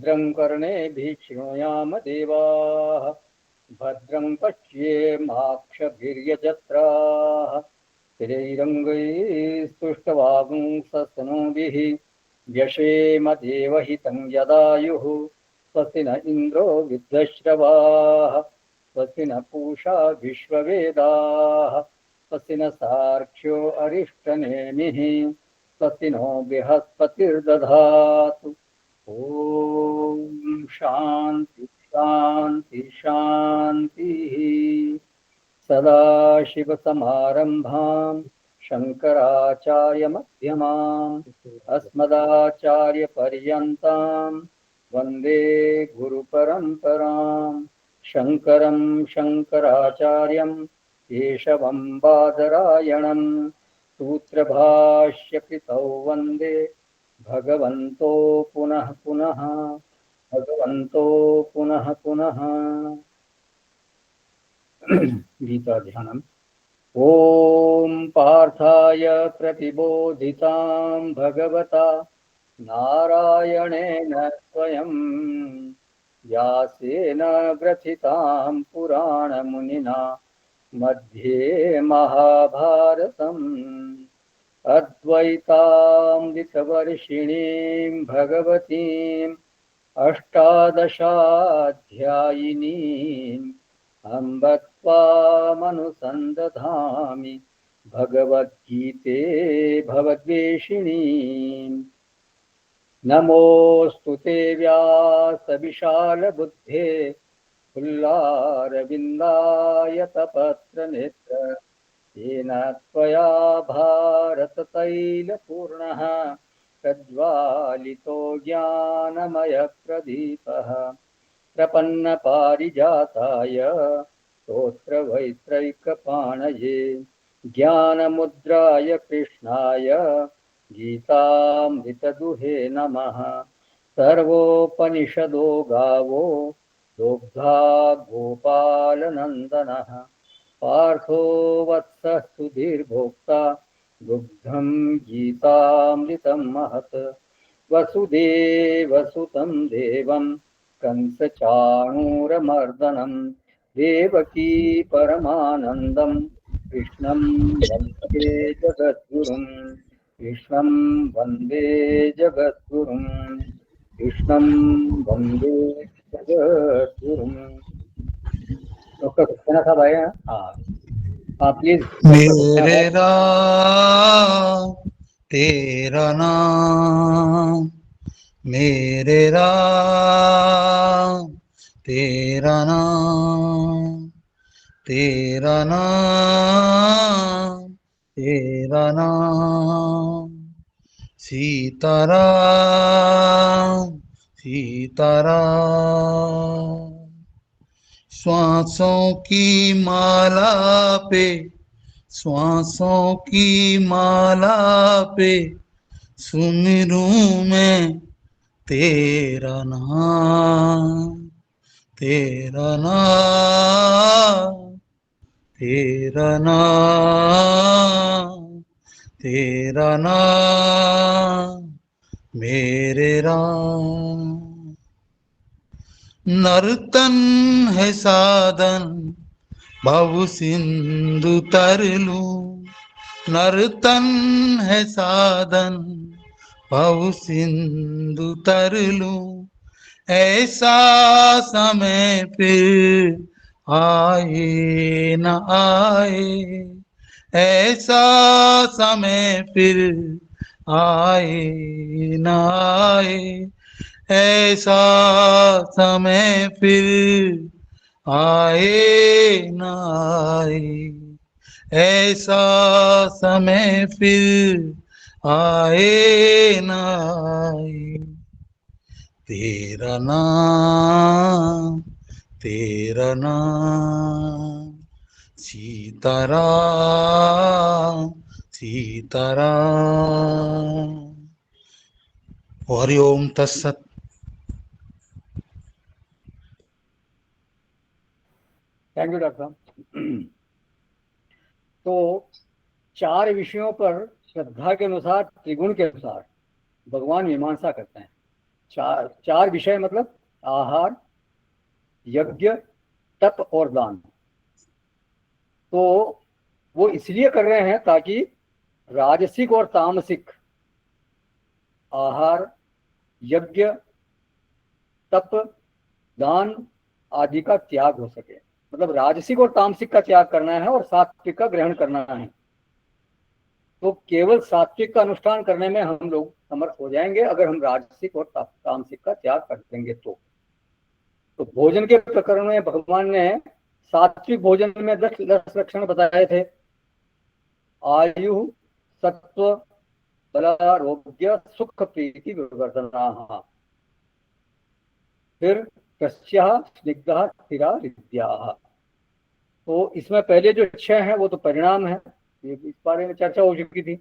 भद्रं कर्णेभिः शृणुयाम देवाः भद्रं पश्येमाक्षभिर्यजत्राः स्थिरैरङ्गैस्तुष्टवागुंसस्तनूभिः व्यशेम देवहितं यदायुः स्वस्ति न इन्द्रो विद्वश्रवाः स्वस्ति न पूषा विश्ववेदाः स्वस्ति न सार्क्ष्यो अरिष्टनेमिः स्वस्ति नो बृहस्पतिर्दधातु। ओम शांति शांति शांति। सदाशिवसमारम्भां शङ्कराचार्यमध्यमाम् अस्मदाचार्यपर्यन्तां वन्दे गुरुपरम्परां शङ्करं शङ्कराचार्यं केशवं बादरायणं सूत्रभाष्यकृतौ वन्दे भगवन्तो पुनः पुनः भगवन्तो पुनः पुनः। गीता ध्यानम्। ओम पार्थाय प्रतिबोधितां भगवता नारायणेन स्वयं व्यासेन ग्रथितां पुराणमुनिना मध्ये महाभारतम् अद्वैतामृतवर्षिणीं भगवतीम् अष्टादशाध्यायिनीम् अम्ब त्वामनुसन्दधामि भगवद्गीते भवद्वेषिणीम्। नमोऽस्तु ते व्यासविशालबुद्धे फुल्लारविन्दायतपत्रनेत्र येन त्वया भारततैलपूर्णः प्रज्वालितो ज्ञानमयप्रदीपः प्रपन्नपारिजाताय स्तोत्रवैत्रैकपाणये ज्ञानमुद्राय कृष्णाय गीतामृतदुहे नमः। सर्वोपनिषदो गावो दोग्धा गोपालनन्दनः पार्थो वत्सः सुधीर्भोक्ता दुग्धं गीतामृतं महत्। वसुदेवसुतं देवं कंसचाणूरमर्दनं देवकी परमानन्दं कृष्णं वन्दे जगद्गुरुं कृष्णं वन्दे जगद्गुरुं कृष्णं वन्दे जगद्गुरुं। डॉक्टर कृष्णा साहब आए हैं? हाँ प्लीज। मेरे राम तेरा नाम मेरे राम तेरा नाम तेरा नाम तेरा नाम सीताराम सीताराम। श्वासों की माला पे श्वासों की माला पे सुमिरूं मैं तेरा नाम तेरा नाम तेरा नाम तेरा नाम मेरे राम। नर्तन है साधन भव सिंधु तरलू नर्तन है साधन भव सिंधु तरलू ऐसा समय फिर आए न आए ऐसा समय फिर आए न आए ऐसा समय फिर आए न आए ऐसा समय फिर आए न आए। तेरा नाम सीताराम सीताराम। हरि ओम तत्सत। Thank you doctor. तो 4 विषयों पर श्रद्धा के अनुसार त्रिगुण के अनुसार भगवान मीमांसा करते हैं। चार विषय मतलब आहार, यज्ञ, तप और दान। तो वो इसलिए कर रहे हैं ताकि राजसिक और तामसिक आहार, यज्ञ, तप, दान आदि का त्याग हो सके। मतलब राजसिक और तामसिक का त्याग करना है और सात्विक का ग्रहण करना है। तो केवल सात्विक का अनुष्ठान करने में हम लोग समर्थ हो जाएंगे अगर हम राजसिक और तामसिक का त्याग कर देंगे। तो भोजन के प्रकरण में भगवान ने सात्विक भोजन में 10 लक्षण बताए थे। आयु, सत्व, बलारोग्य, सुख, प्रीति, विवर्धना। फिर तस्याः स्निग्धः स्थिरा हृदयाः। तो इसमें पहले जो 6 हैं वो तो परिणाम है, ये इस बारे में चर्चा हो चुकी थी।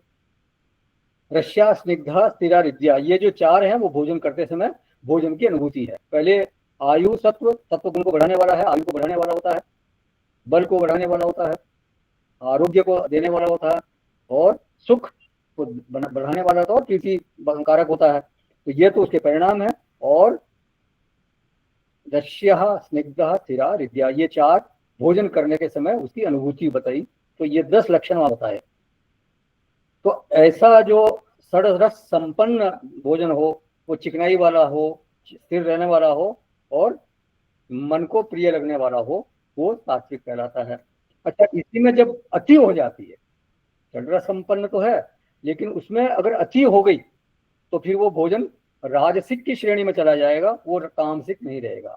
रस्या, स्निग्धा, स्थिरा, हृदया, ये जो 4 हैं वो भोजन करते समय भोजन की अनुभूति है। पहले आयु, सत्व गुण को बढ़ाने वाला है, आयु को बढ़ाने वाला होता है, बल को बढ़ाने वाला होता है, आरोग्य को देने वाला होता है, और सुख को बढ़ाने वाला होता है, और प्रीति कारक होता है। तो ये तो उसके परिणाम है। और रस्यः, स्निग्धः, स्थिरा, हृदया, ये 4 भोजन करने के समय उसकी अनुभूति बताई। तो ये 10 लक्षण वहां बताए। तो ऐसा जो षड्रस संपन्न भोजन हो, वो चिकनाई वाला हो, स्थिर रहने वाला हो, और मन को प्रिय लगने वाला हो, वो सात्विक कहलाता है। अच्छा, इसी में जब अति हो जाती है, षड्रस संपन्न तो है लेकिन उसमें अगर अति हो गई तो फिर वो भोजन राजसिक की श्रेणी में चला जाएगा, वो तामसिक नहीं रहेगा।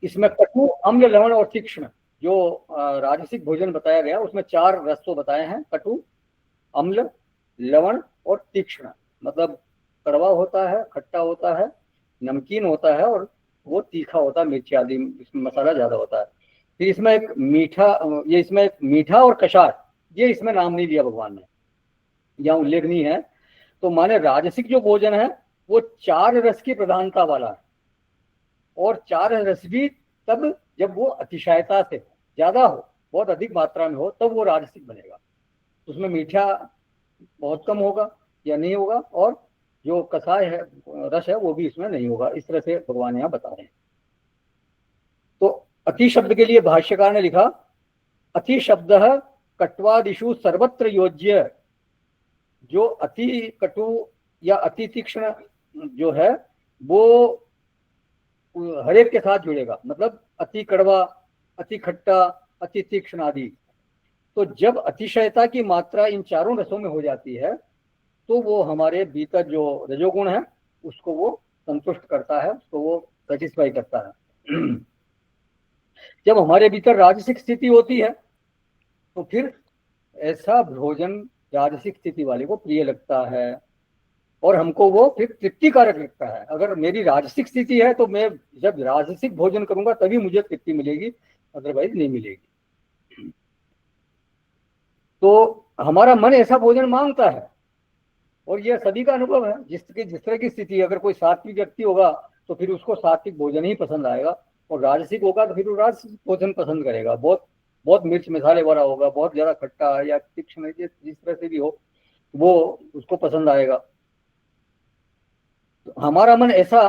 इसमें कटु, अम्ल, लवण और तीक्ष्ण जो राजसिक भोजन बताया गया उसमें 4 रस तो बताए हैं, कटु, अम्ल, लवण और तीक्ष्ण। मतलब कड़वा होता है, खट्टा होता है, नमकीन होता है, और वो तीखा होता है, मिर्ची आदि इसमें मसाला ज्यादा होता है। फिर इसमें एक मीठा, ये इसमें एक मीठा और कषाय, ये इसमें नाम नहीं दिया भगवान ने, यहाँ उल्लेख नहीं है। तो माने राजसिक जो भोजन है वो 4 रस की प्रधानता वाला है, और 4 रस भी तब जब वो अतिशयता से ज्यादा हो, बहुत अधिक मात्रा में हो, तब वो राजसिक बनेगा। उसमें मीठा बहुत कम होगा या नहीं होगा, और जो कसाय है, रस है, वो भी इसमें नहीं होगा। इस तरह से भगवान यहाँ बता रहे हैं। तो अति शब्द के लिए भाष्यकार ने लिखा, अति शब्द कट्वादिषु सर्वत्र योज्य। जो अति कटु या अति तीक्ष्ण जो है वो हर एक के साथ जुड़ेगा। मतलब अति कड़वा, अति खट्टा, अति तीक्ष्ण आदि। तो जब अतिशयता की मात्रा इन 4 रसों में हो जाती है तो वो हमारे भीतर जो रजोगुण है उसको वो संतुष्ट करता है, उसको वो सेटिस्फाई करता है। जब हमारे भीतर राजसिक स्थिति होती है तो फिर ऐसा भोजन राजसिक स्थिति वाले को प्रिय लगता है, और हमको वो फिर तृप्तिकारक लगता है। अगर मेरी राजसिक स्थिति है तो मैं जब राजसिक भोजन करूंगा तभी मुझे तृप्ति मिलेगी, अदरवाइज नहीं मिलेगी। तो हमारा मन ऐसा भोजन मांगता है, और यह सभी का अनुभव है। जिस तरह की स्थिति, अगर कोई सात्विक व्यक्ति होगा तो फिर उसको सात्विक भोजन ही पसंद आएगा, और राजसिक होगा तो फिर वो राजसिक भोजन पसंद करेगा। बहुत बहुत मिर्च मसाले वाला होगा, बहुत ज्यादा खट्टा या तीक्ष्ण, जिस तरह से भी हो वो उसको पसंद आएगा। तो हमारा मन ऐसा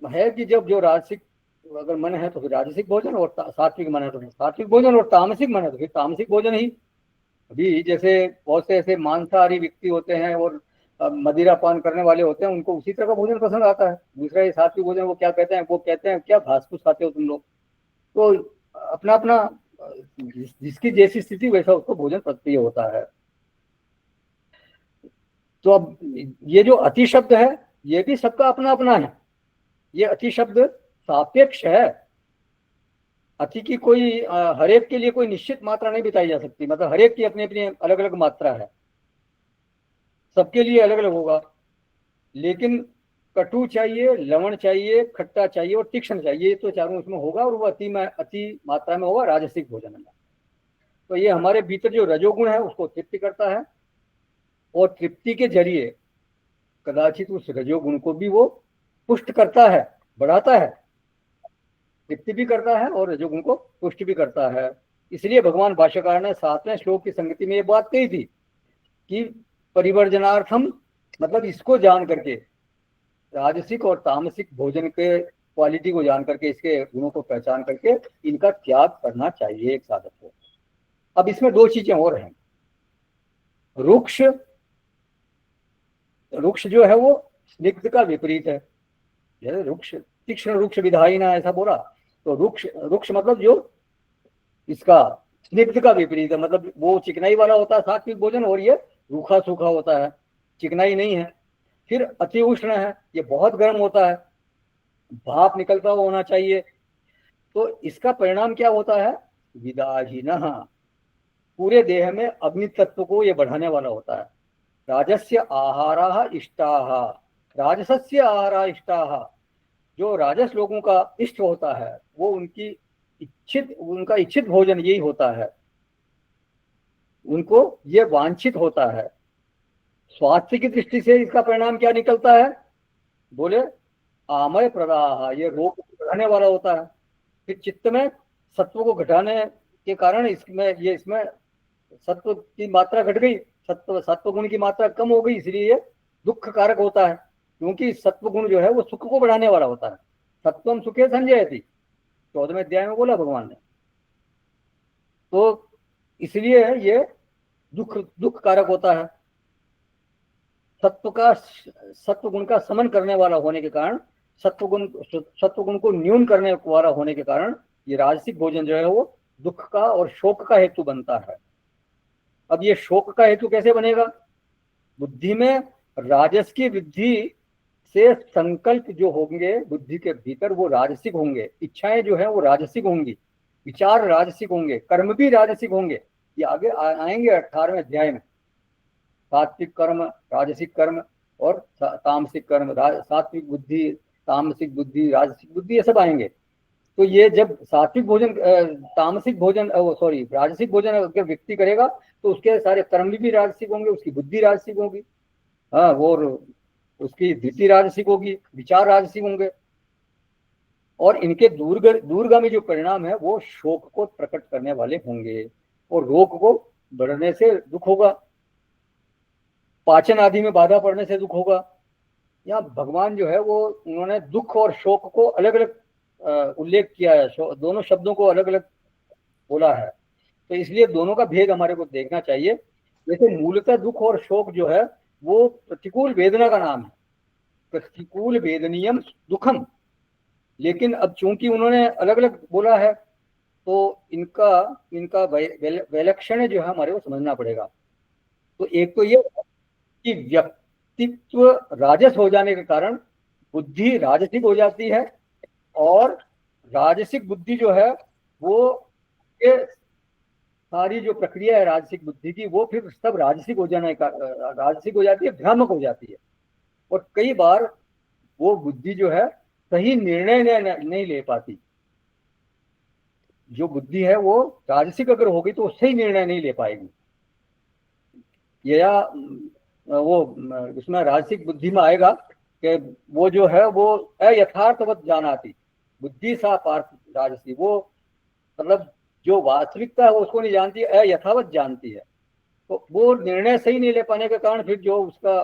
है कि जब जो राजसिक अगर मन है तो फिर राजसिक भोजन, और सात्विक मन है तो फिर सात्विक भोजन, और तामसिक मन है तो फिर तामसिक भोजन ही। अभी जैसे बहुत से ऐसे मांसाहारी व्यक्ति होते हैं और मदिरा पान करने वाले होते हैं, उनको उसी तरह का भोजन पसंद आता है। दूसरा ये सात्विक भोजन वो क्या कहते हैं, वो कहते हैं क्या घास फूस खाते हो तुम लोग। तो अपना अपना जिसकी जैसी स्थिति वैसा उसको भोजन प्रिय होता है। तो अब ये जो अति शब्द है ये भी सबका अपना अपना है। ये अति शब्द सापेक्ष है। अति की कोई हर एक के लिए कोई निश्चित मात्रा नहीं बताई जा सकती। मतलब हर एक की अपनी अपनी अलग अलग मात्रा है, सबके लिए अलग अलग होगा। लेकिन कटु चाहिए, लवण चाहिए, खट्टा चाहिए और तीक्ष्ण चाहिए, तो चारों इसमें होगा, और वो अति मात्रा में होगा राजसिक भोजन में। तो ये हमारे भीतर जो रजोगुण है उसको तृप्ति करता है, और तृप्ति के जरिए कदाचित उस रजोगुण को भी वो पुष्ट करता है, बढ़ाता है। तृप्ति भी करता है और रजोगुण को पुष्ट भी करता है। इसलिए भगवान भाष्यकार ने 7वें श्लोक की संगति में ये बात कही थी कि परिवर्जनार्थम, मतलब इसको जान करके राजसिक और तामसिक भोजन के क्वालिटी को जान करके, इसके गुणों को पहचान करके इनका त्याग करना चाहिए एक साधक को। अब इसमें दो चीजें और हैं। रुक्ष, रुक्ष जो है वो स्निग्ध का विपरीत है। जैसे रुक्ष, तीक्ष्ण रुक्ष विधायी ना, ऐसा बोला। तो रुक्ष, रुक्ष मतलब जो इसका स्निग्ध का विपरीत है, मतलब वो चिकनाई वाला होता है सात्विक भोजन, और ये रूखा सूखा होता है, चिकनाई नहीं है। फिर अति उष्ण है, ये बहुत गर्म होता है, भाप निकलता हुआ होना चाहिए। तो इसका परिणाम क्या होता है? विदाहीनः, पूरे देह में अग्नि तत्व को ये बढ़ाने वाला होता है। राजस्य आहाराः इष्टाः, राजसस्य आहाराः इष्टाः, जो राजस लोगों का इष्ट होता है वो उनकी इच्छित, उनका इच्छित भोजन यही होता है, उनको ये वांछित होता है। स्वास्थ्य की दृष्टि से इसका परिणाम क्या निकलता है? बोले आमय प्रदाह, ये रोग बढ़ाने वाला होता है। फिर चित्त में सत्व को घटाने के कारण इसमें सत्व की मात्रा घट गई, सत्व गुण की मात्रा कम हो गई, इसलिए ये दुख कारक होता है। क्योंकि सत्व गुण जो है वो सुख को बढ़ाने वाला होता है। सत्वम सुखे संजयति, 14वें अध्याय में बोला भगवान ने। तो इसलिए ये दुख कारक होता है। सत्व गुण का समन करने वाला होने के कारण, सत्व गुण को न्यून करने वाला होने के कारण ये राजसिक भोजन जो है वो दुख का और शोक का हेतु बनता है। अब ये शोक का हेतु कैसे बनेगा? बुद्धि में राजस की वृद्धि से संकल्प जो होंगे बुद्धि के भीतर वो राजसिक होंगे, इच्छाएं जो है वो राजसिक होंगी, विचार राजसिक होंगे, कर्म भी राजसिक होंगे। ये आगे आएंगे 18वें अध्याय में। सात्विक कर्म, राजसिक कर्म और तामसिक कर्म, सात्विक बुद्धि, तामसिक बुद्धि, राजसिक बुद्धि, ये सब आएंगे। तो ये जब सात्विक भोजन, तामसिक भोजन, राजसिक भोजन अगर व्यक्ति करेगा तो उसके सारे कर्म भी राजसिक होंगे, उसकी बुद्धि राजसिक होगी, हाँ, और उसकी धृति राजसिक होगी, विचार राजसिक होंगे। और इनके दूरगामी जो परिणाम है वो शोक को प्रकट करने वाले होंगे और रोग को बढ़ने से दुख होगा, पाचन आदि में बाधा पड़ने से दुख होगा। यहाँ भगवान जो है वो उन्होंने दुख और शोक को अलग अलग उल्लेख किया है, दोनों शब्दों को अलग अलग बोला है। तो इसलिए दोनों का भेद हमारे को देखना चाहिए। जैसे मूलतः दुख और शोक जो है वो प्रतिकूल वेदना का नाम है, प्रतिकूल वेदनीयम दुखम। लेकिन अब चूंकि उन्होंने अलग अलग बोला है तो इनका वैलक्षण्य जो है हमारे को समझना पड़ेगा। तो एक तो ये कि व्यक्तित्व राजस हो जाने के कारण बुद्धि राजसिक हो जाती है, और राजसिक बुद्धि जो है वो ये सारी जो प्रक्रिया है राजसिक बुद्धि की वो फिर सब राजसिक हो जाती है, भ्रामक हो जाती है। और कई बार वो बुद्धि जो है सही निर्णय नहीं ले पाती। जो बुद्धि है वो राजसिक अगर होगी तो सही निर्णय नहीं ले पाएगी, या वो उसमें राजसिक बुद्धि में आएगा कि वो जो है वो अयथार्थवत जानाती बुद्धि सा पार्थ राजसी, वो मतलब जो वास्तविकता है वो उसको नहीं जानती, अयथावत जानती है। तो वो निर्णय सही नहीं ले पाने के कारण फिर जो उसका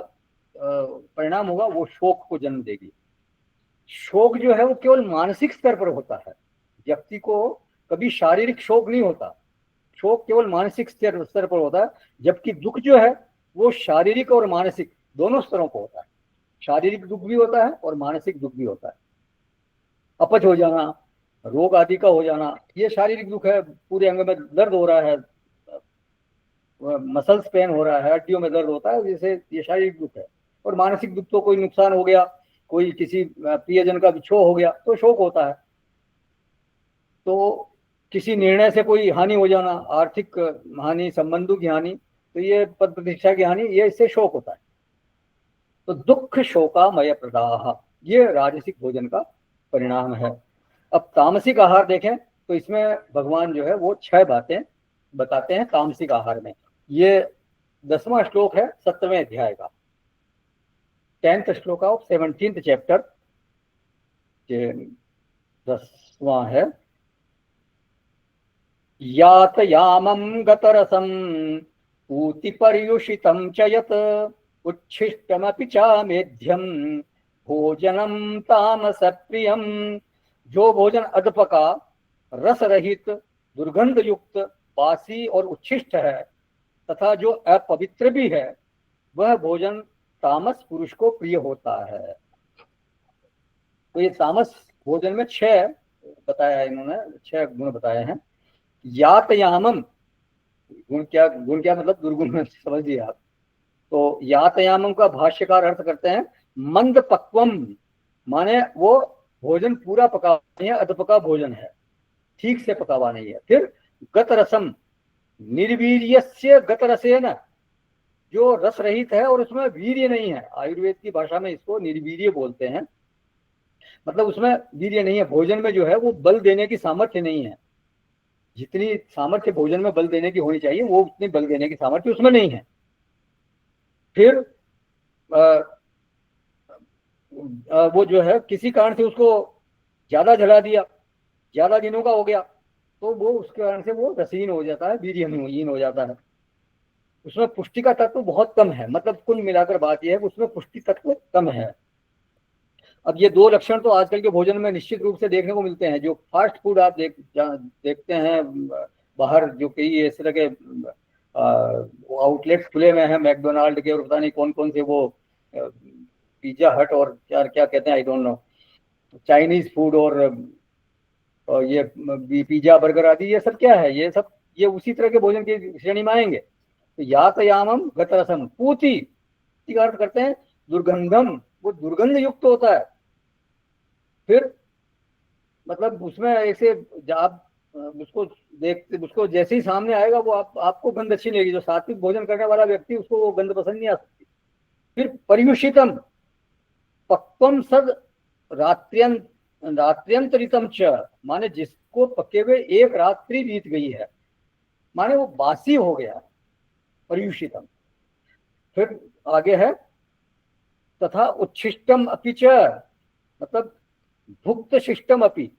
परिणाम होगा वो शोक को जन्म देगी। शोक जो है वो केवल मानसिक स्तर पर होता है, व्यक्ति को कभी शारीरिक शोक नहीं होता, शोक केवल मानसिक स्तर पर होता है। जबकि दुख जो है वो शारीरिक और मानसिक दोनों स्तरों को होता है। शारीरिक दुख भी होता है और मानसिक दुख भी होता है। अपच हो जाना, रोग आदि का हो जाना, ये शारीरिक दुख है, पूरे अंग में दर्द हो रहा है, मसल्स पेन हो रहा है, हड्डियों में दर्द होता है, जैसे ये शारीरिक दुख है। और मानसिक दुख तो कोई नुकसान हो गया, कोई किसी प्रियजन का विछोह हो गया तो शोक होता है। तो किसी निर्णय से कोई हानि हो जाना, आर्थिक हानि, संबंधों की हानि, तो ये पद प्रतिष्ठा की हानि, ये इससे शोक होता है। तो दुख शोकामय प्रदाह, ये राजसिक भोजन का परिणाम है। अब तामसिक आहार देखें तो इसमें भगवान जो है वो 6 बातें बताते हैं तामसिक आहार में। ये 10वां श्लोक है 7वें अध्याय का, 10th श्लोक ऑफ 17th चैप्टर, 10वां है। यातयामं गतरसं पूति पर्युषितं च यत् उच्छिष्टमपि च मेध्यं भोजनम तामस प्रियम, जो भोजन अधपका, रस रहित, दुर्गंध युक्त, बासी और उच्छिष्ट है तथा जो अपवित्र भी है, वह भोजन तामस पुरुष को प्रिय होता है। तो ये तामस भोजन में 6 बताया है इन्होंने, 6 गुण बताए हैं। यातयामम, गुण क्या मतलब दुर्गुण में समझिए आप। तो यातयामम का भाष्यकार अर्थ करते हैं मंद पक्वम, माने वो भोजन पूरा पका नहीं है, अधपका भोजन है, ठीक से पका हुआ नहीं है। फिर गत रसम, निर्वीर्यस्य गत रसेन, जो रस रहित है और उसमें वीर्य नहीं है, आयुर्वेद की भाषा में इसको निर्वीर्य बोलते हैं, मतलब उसमें वीर्य नहीं है, भोजन में जो है वो बल देने की सामर्थ्य नहीं है, जितनी सामर्थ्य भोजन में बल देने की होनी चाहिए वो उतनी बल देने की सामर्थ्य उसमें नहीं है। फिर वो जो है किसी कारण से उसको ज्यादा जला दिया, ज्यादा दिनों का हो गया, तो वो उसके कारण से वो रसीन हो जाता है, वीर्यहीन हो जाता है। उसमें पुष्टि का तत्व बहुत कम है, मतलब कुल मिलाकर बात यह है कि उसमें पुष्टि तत्व कम है। अब ये 2 लक्षण तो आजकल के भोजन में निश्चित रूप से देखने को मिलते हैं। जो फास्ट फूड आप देखते हैं बाहर, जो कई इस तरह के आउटलेट्स खुले हुए हैं मैकडोनाल्ड के, और पता नहीं कौन कौन से वो पिज्जा हट और क्या क्या कहते हैं, I don't know, Chinese food और ये पिज्जा बर्गर आदि, ये सब क्या है, ये उसी तरह के भोजन की श्रेणी में आएंगे। तो यातयामम गतरसम पूति का अर्थ करते हैं दुर्गंधम, वो दुर्गंध युक्त होता है। फिर मतलब उसमें ऐसे आप उसको जैसे ही सामने आएगा वो आपको गंध अच्छी नहीं लगेगी। जो सात्विक भोजन करने वाला व्यक्ति, उसको वो गंध पसंद नहीं आ सकती। फिर पर्युषितम पक्वम सद रात्र्यंतरितम च, माने जिसको पके हुए 1 रात्रि बीत गई है, माने वो बासी हो गया, पर्युषितम। फिर आगे है तथा उच्छिष्टम अपि च, मतलब भुक्त शिष्टम अपि,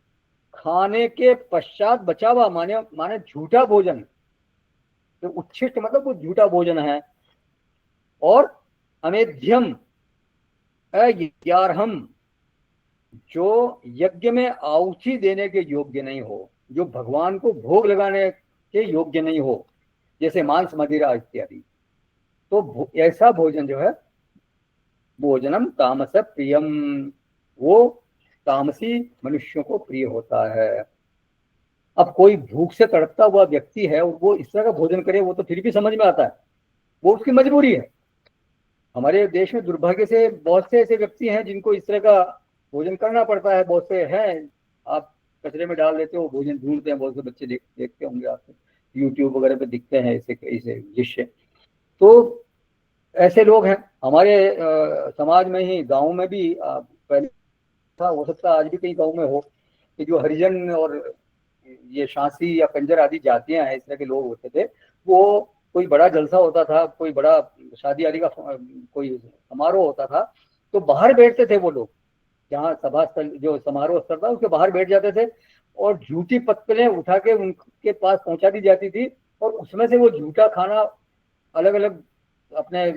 खाने के पश्चात बचा हुआ, माने झूठा भोजन। तो उच्छिष्ट मतलब वो झूठा भोजन है। और अमेध्यम अयार्हम, जो यज्ञ में आहुति देने के योग्य नहीं हो, जो भगवान को भोग लगाने के योग्य नहीं हो, जैसे मांस मदिरा इत्यादि। तो ऐसा भोजन जो है भोजनम तामस प्रियम, वो तामसी मनुष्यों को प्रिय होता है। अब कोई भूख से तड़पता हुआ व्यक्ति है और वो इस तरह का भोजन करे, वो तो फिर भी समझ में आता है, वो उसकी मजबूरी है। हमारे देश में दुर्भाग्य से बहुत से ऐसे व्यक्ति हैं जिनको इस तरह का भोजन करना पड़ता है। बहुत से हैं, आप कचरे में डाल देते हो, भोजन ढूंढते हैं, बहुत से बच्चे देखते होंगे आपको यूट्यूब वगैरह पे दिखते हैं ऐसे दृश्य। तो ऐसे लोग हैं हमारे समाज में ही, गाँव में भी पहले था, हो सकता है आज भी कई गाँव में हो, कि जो हरिजन और ये शांसी या कंजर आदि जातियां हैं, इस तरह के लोग होते थे। वो कोई बड़ा जलसा होता था, कोई बड़ा शादी आदि का कोई समारोह होता था, तो बाहर बैठते थे वो लोग, जहाँ सभा स्थल जो समारोह स्थल था उसके बाहर बैठ जाते थे, और झूठी पत्तलें उठा के उनके पास पहुंचा दी जाती थी, और उसमें से वो झूठा खाना अलग अलग अपने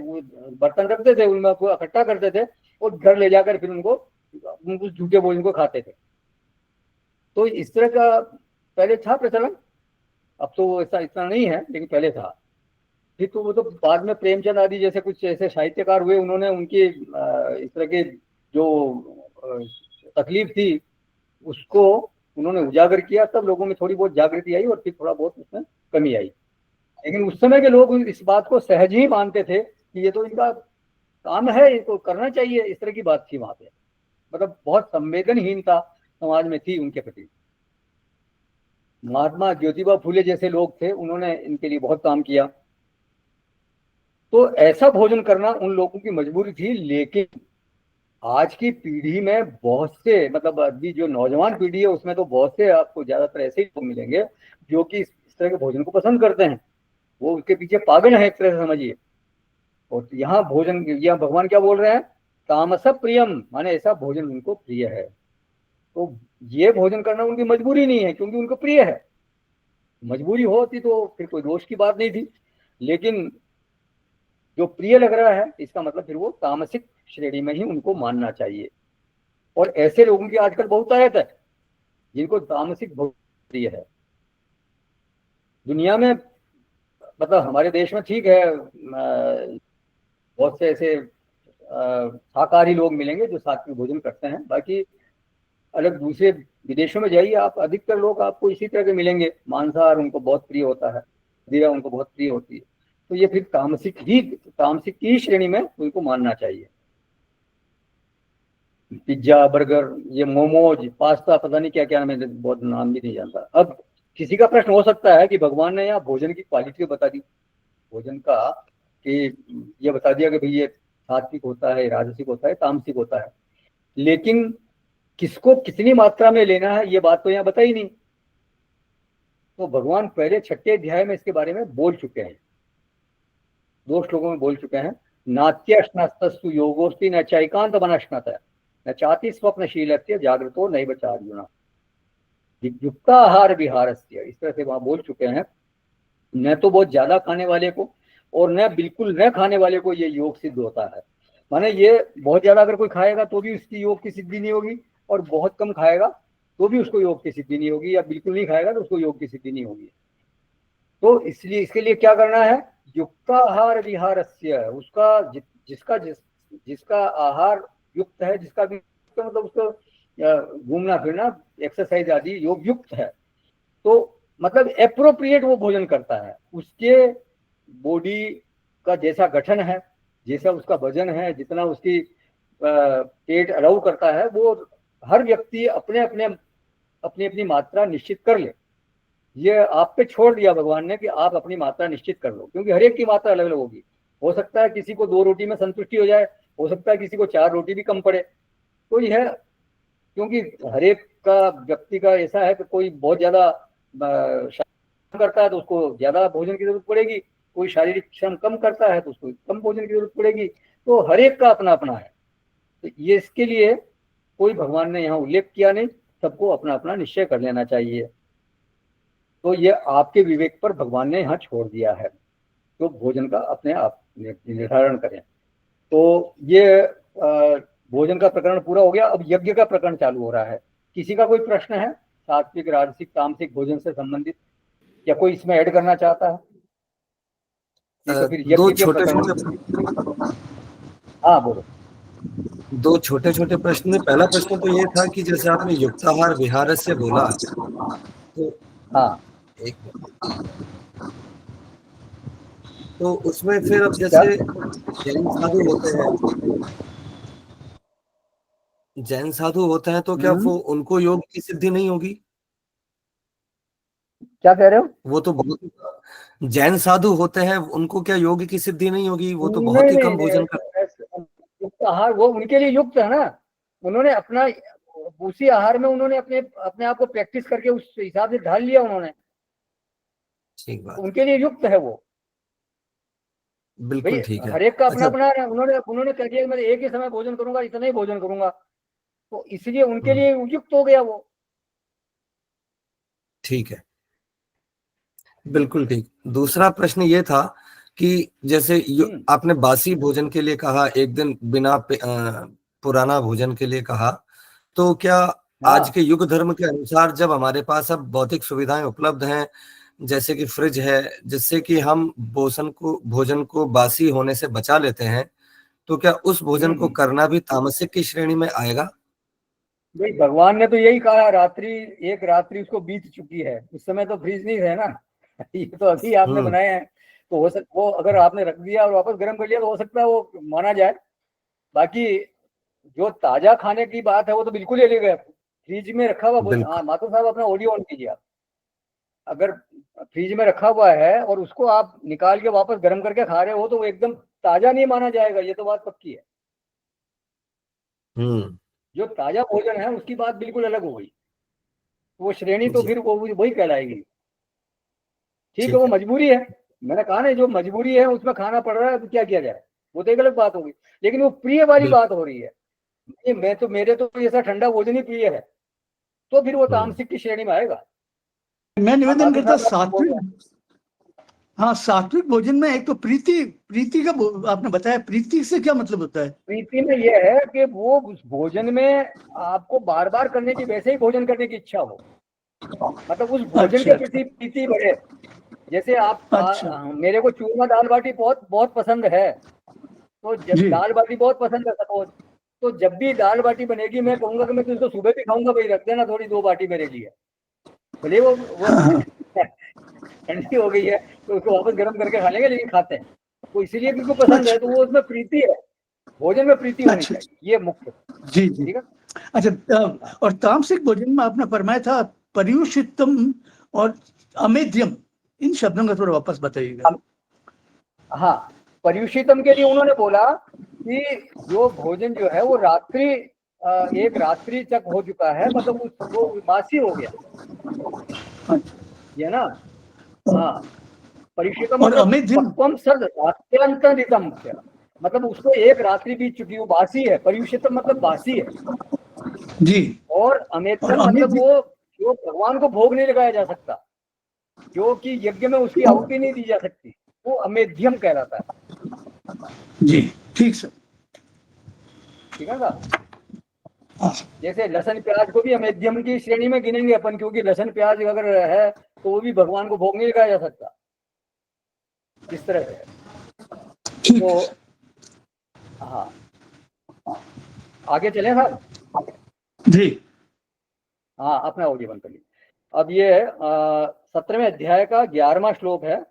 बर्तन रखते थे, उनमें इकट्ठा करते थे और घर ले जाकर फिर उनको उस झूठे भोजन को खाते थे। तो इस तरह का पहले था प्रचलन, अब तो वो ऐसा इतना नहीं है, लेकिन पहले था। फिर तो वो तो बाद में प्रेमचंद आदि जैसे कुछ ऐसे साहित्यकार हुए, उन्होंने उनकी इस तरह के जो तकलीफ थी उसको उन्होंने उजागर किया, तब लोगों में थोड़ी बहुत जागृति आई और फिर थोड़ा बहुत उसमें कमी आई। लेकिन उस समय के लोग इस बात को सहज ही मानते थे कि ये तो इनका काम है, इनको करना चाहिए, इस तरह की बात थी वहां पे। मतलब बहुत संवेदनहीनता समाज में थी उनके प्रति। महात्मा ज्योतिबा फूले जैसे लोग थे, उन्होंने इनके लिए बहुत काम किया। तो ऐसा भोजन करना उन लोगों की मजबूरी थी। लेकिन आज की पीढ़ी में बहुत से, मतलब अभी जो नौजवान पीढ़ी है उसमें तो बहुत से आपको ज्यादातर ऐसे ही लोग मिलेंगे जो कि इस तरह के भोजन को पसंद करते हैं। वो उसके पीछे पागल है एक तरह से समझिए। और यहाँ भोजन, यहाँ भगवान क्या बोल रहे हैं, तामस प्रियम, माने ऐसा भोजन उनको प्रिय है। तो ये भोजन करना उनकी मजबूरी नहीं है, क्योंकि उनको प्रिय है। मजबूरी होती तो फिर कोई दोष की बात नहीं थी, लेकिन जो प्रिय लग रहा है इसका मतलब फिर वो तामसिक श्रेणी में ही उनको मानना चाहिए। और ऐसे लोगों की आजकल बहुत आयत है जिनको तामसिक भोजन प्रिय है दुनिया में। मतलब हमारे देश में ठीक है, बहुत से ऐसे शाकाहारी लोग मिलेंगे जो सात्विक भोजन करते हैं, बाकी अलग दूसरे विदेशों में जाइए आप, अधिकतर लोग आपको इसी तरह के मिलेंगे, मांसाहार उनको बहुत प्रिय होता है, दीरा उनको बहुत प्रिय होती है। तो ये फिर तामसिक की श्रेणी में उनको मानना चाहिए। पिज्जा, बर्गर, ये मोमोज, पास्ता, पता नहीं क्या क्या, मैं बहुत नाम भी नहीं जानता। अब किसी का प्रश्न हो सकता है कि भगवान ने यहाँ भोजन की क्वालिटी बता दी, भोजन का, कि ये बता दिया कि भाई ये सात्विक होता है, राजसिक होता है, तामसिक होता है, लेकिन किसको कितनी मात्रा में लेना है ये बात तो यहाँ बताई नहीं। तो भगवान पहले 6 अध्याय में इसके बारे में बोल चुके हैं, 2 श्लोकों में बोल चुके हैं। नात्यश्नस्तस्तु योगोस्ति न चैकांत मनश्नत न चाति स्वप्नशीलस्य जागृतो नैव चार्जुना युक्ताहार विहारस्य, इस तरह से वहां बोल चुके हैं। न तो बहुत ज्यादा खाने वाले को और न बिल्कुल न खाने वाले को ये योग सिद्ध होता है। माने ये बहुत ज्यादा अगर कोई खाएगा तो भी उसकी योग की सिद्धि नहीं होगी, और बहुत कम खाएगा तो भी उसको योग की सिद्धि नहीं होगी, या बिल्कुल नहीं खाएगा तो उसको योग की सिद्धि नहीं होगी। तो इसलिए इसके लिए क्या करना है, युक्ताहार विहारस्य, उसका जिसका आहार युक्त है, जिसका भी मतलब उसको घूमना फिरना, एक्सरसाइज आदि योग युक्त है, तो मतलब एप्रोप्रिएट वो भोजन करता है, उसके बॉडी का जैसा गठन है, जैसा उसका वजन है, जितना उसकी पेट अलाउ करता है, वो हर व्यक्ति अपने अपने अपनी अपनी मात्रा निश्चित कर ले। ये आप पे छोड़ दिया भगवान ने कि आप अपनी मात्रा निश्चित कर लो, क्योंकि हर एक की मात्रा अलग अलग होगी। हो सकता है किसी को 2 रोटी में संतुष्टि हो जाए, हो सकता है किसी को 4 रोटी भी कम पड़े। तो यह, क्योंकि हर एक का व्यक्ति का ऐसा है कि कोई बहुत ज्यादा श्रम करता है तो उसको ज्यादा भोजन की जरूरत पड़ेगी, कोई शारीरिक श्रम कम करता है तो उसको कम भोजन की जरूरत पड़ेगी। तो हर एक का अपना अपना है। तो ये इसके लिए कोई भगवान ने यहाँ उल्लेख किया नहीं, सबको अपना अपना निश्चय कर लेना चाहिए। तो ये आपके विवेक पर भगवान ने यहाँ छोड़ दिया है, तो भोजन का अपने आप निर्धारण करें। तो ये भोजन का प्रकरण पूरा हो गया। अब यज्ञ का प्रकरण चालू हो रहा है। किसी का कोई प्रश्न है सात्विक, राजसिक, तामसिक भोजन से संबंधित, या कोई इसमें ऐड करना चाहता है? तो फिर दो यज्ञ के छोटे प्रकरण, छोटे हाँ बोलो। 2 छोटे छोटे प्रश्न में, पहला प्रश्न तो ये था कि जैसे आपने युक्ताहार विहार से बोला, तो हाँ, एक तो उसमें फिर अब जैसे जैन साधु होते हैं तो क्या वो उनको योग की सिद्धि नहीं होगी? क्या कह रहे हो? वो तो बहुत जैन साधु होते हैं, उनको क्या योग की सिद्धि नहीं होगी? वो तो बहुत नहीं ही कम नहीं, भोजन करते युक्त आहार वो उनके लिए युक्त है ना। उन्होंने अपना उसी आहार में उन्होंने अपने अपने आप को प्रैक्टिस करके उस हिसाब से ढाल लिया उन्होंने, ठीक बात, उनके लिए युक्त है वो। भाई बिल्कुल ठीक है। हर एक का अपना अच्छा, अपना है। उन्होंने उन्होंने कह दिया मैं एक ही समय भोजन करूंगा, इतना ही भोजन करूंगा, तो इसलिए उनके लिए उपयुक्त हो गया वो। ठीक है, बिल्कुल ठीक। दूसरा प्रश्न ये था कि जैसे आपने बासी भोजन के लिए कहा, एक दिन बिना पुराना भोजन के लिए कहा, तो क्या आज के युग धर्म के अनुसार जब हमारे पास अब भौतिक सुविधाएं उपलब्ध हैं, जैसे कि फ्रिज है, जिससे कि हम भोजन को बासी होने से बचा लेते हैं, तो क्या उस भोजन को करना भी तामसिक की श्रेणी में आएगा? भाई भगवान ने तो यही कहा, एक रात्रि उसको बीत चुकी है। उस समय तो फ्रिज नहीं है ना ये तो अभी आपने बनाए हैं, तो हो सकता वो अगर आपने रख दिया और वापस गर्म कर लिया तो हो सकता है वो माना जाए। बाकी जो ताजा खाने की बात है वो तो बिल्कुल ही अलग है। फ्रिज में रखा हुआ हाँ, माथुर साहब अपना ऑडियो ऑन कीजिए आप। अगर फ्रिज में रखा हुआ है और उसको आप निकाल के वापस गर्म करके खा रहे हो तो वो एकदम ताजा नहीं माना जाएगा, ये तो बात पक्की है। जो ताजा भोजन है उसकी बात बिल्कुल अलग हो गई, वो श्रेणी तो फिर वो वही कहलाएगी। ठीक है, वो मजबूरी है। मैंने कहा ना, जो मजबूरी है उसमें खाना पड़ रहा है तो क्या किया जाए, वो तो एक अलग बात होगी। लेकिन वो प्रिय वाली बात हो रही है, मेरे तो ऐसा ठंडा भोजन ही प्रिय है, तो फिर वो तामसिक की श्रेणी में आएगा। मैं निवेदन करता हाँ, सात्विक भोजन में एक तो प्रीति का आपने बताया, प्रीति से क्या मतलब होता है? प्रीति में यह है कि वो उस भोजन में आपको बार बार करने की, वैसे ही भोजन करने की इच्छा हो, मतलब उस भोजन अच्छा के प्रति प्रीति बढ़े। जैसे आप अच्छा मेरे को चूरमा दाल बाटी बहुत बहुत पसंद है, तो जब जी दाल बाटी बहुत पसंद है सपोज, तो जब भी दाल बाटी बनेगी मैं कहूंगा कि मैं तुझको सुबह भी खाऊंगा, भाई रख देना थोड़ी 2 बाटी मेरे लिए, भले वो ठंडी हो गई है तो उसको वापस गर्म करके खा लेंगे, लेकिन खाते हैं वो इसीलिए कि उनको पसंद है, अच्छा तो वो उसमें प्रीति है, भोजन में प्रीति होनी अच्छा चाहिए, ये मुख्य। जी जी। ठीक है। अच्छा, और तामसिक भोजन में आपने फरमाया था पर्युषितम और अमेध्यम, इन शब्दों का थोड़ा वापस बताइएगा। हाँ, पर्युषितम के लिए उन्होंने बोला कि जो भोजन जो है वो रात्रि, एक रात्रि तक हो चुका है, मतलब वो बासी हो गया, ये ना। हाँ, पर्युषितम और मतलब अमेध्यम, पक्वम सर्द अत्यंतरितम, मतलब उसको एक रात्रि बीत चुकी, वो बासी है, पर्युषितम मतलब बासी है। जी। और और अमेध्यम मतलब अमेध्य, वो जो भगवान को भोग नहीं लगाया जा सकता, जो कि यज्ञ में उसकी आहुति नहीं दी जा सकती, वो अमेध्यम कहलाता है। जी ठीक सर। ठीक है साहब। जैसे लहसन प्याज को भी अमेध्यम की श्रेणी में गिनेंगे अपन, क्योंकि लहसन प्याज अगर है तो वो भी भगवान को भोग नहीं लगाया जा सकता, इस तरह से। ठीक तो है। हाँ, आगे चले साहब। जी हाँ, अपना ऑडियो बंद कर लीजिए। अब ये 17वें अध्याय का 11वां श्लोक है,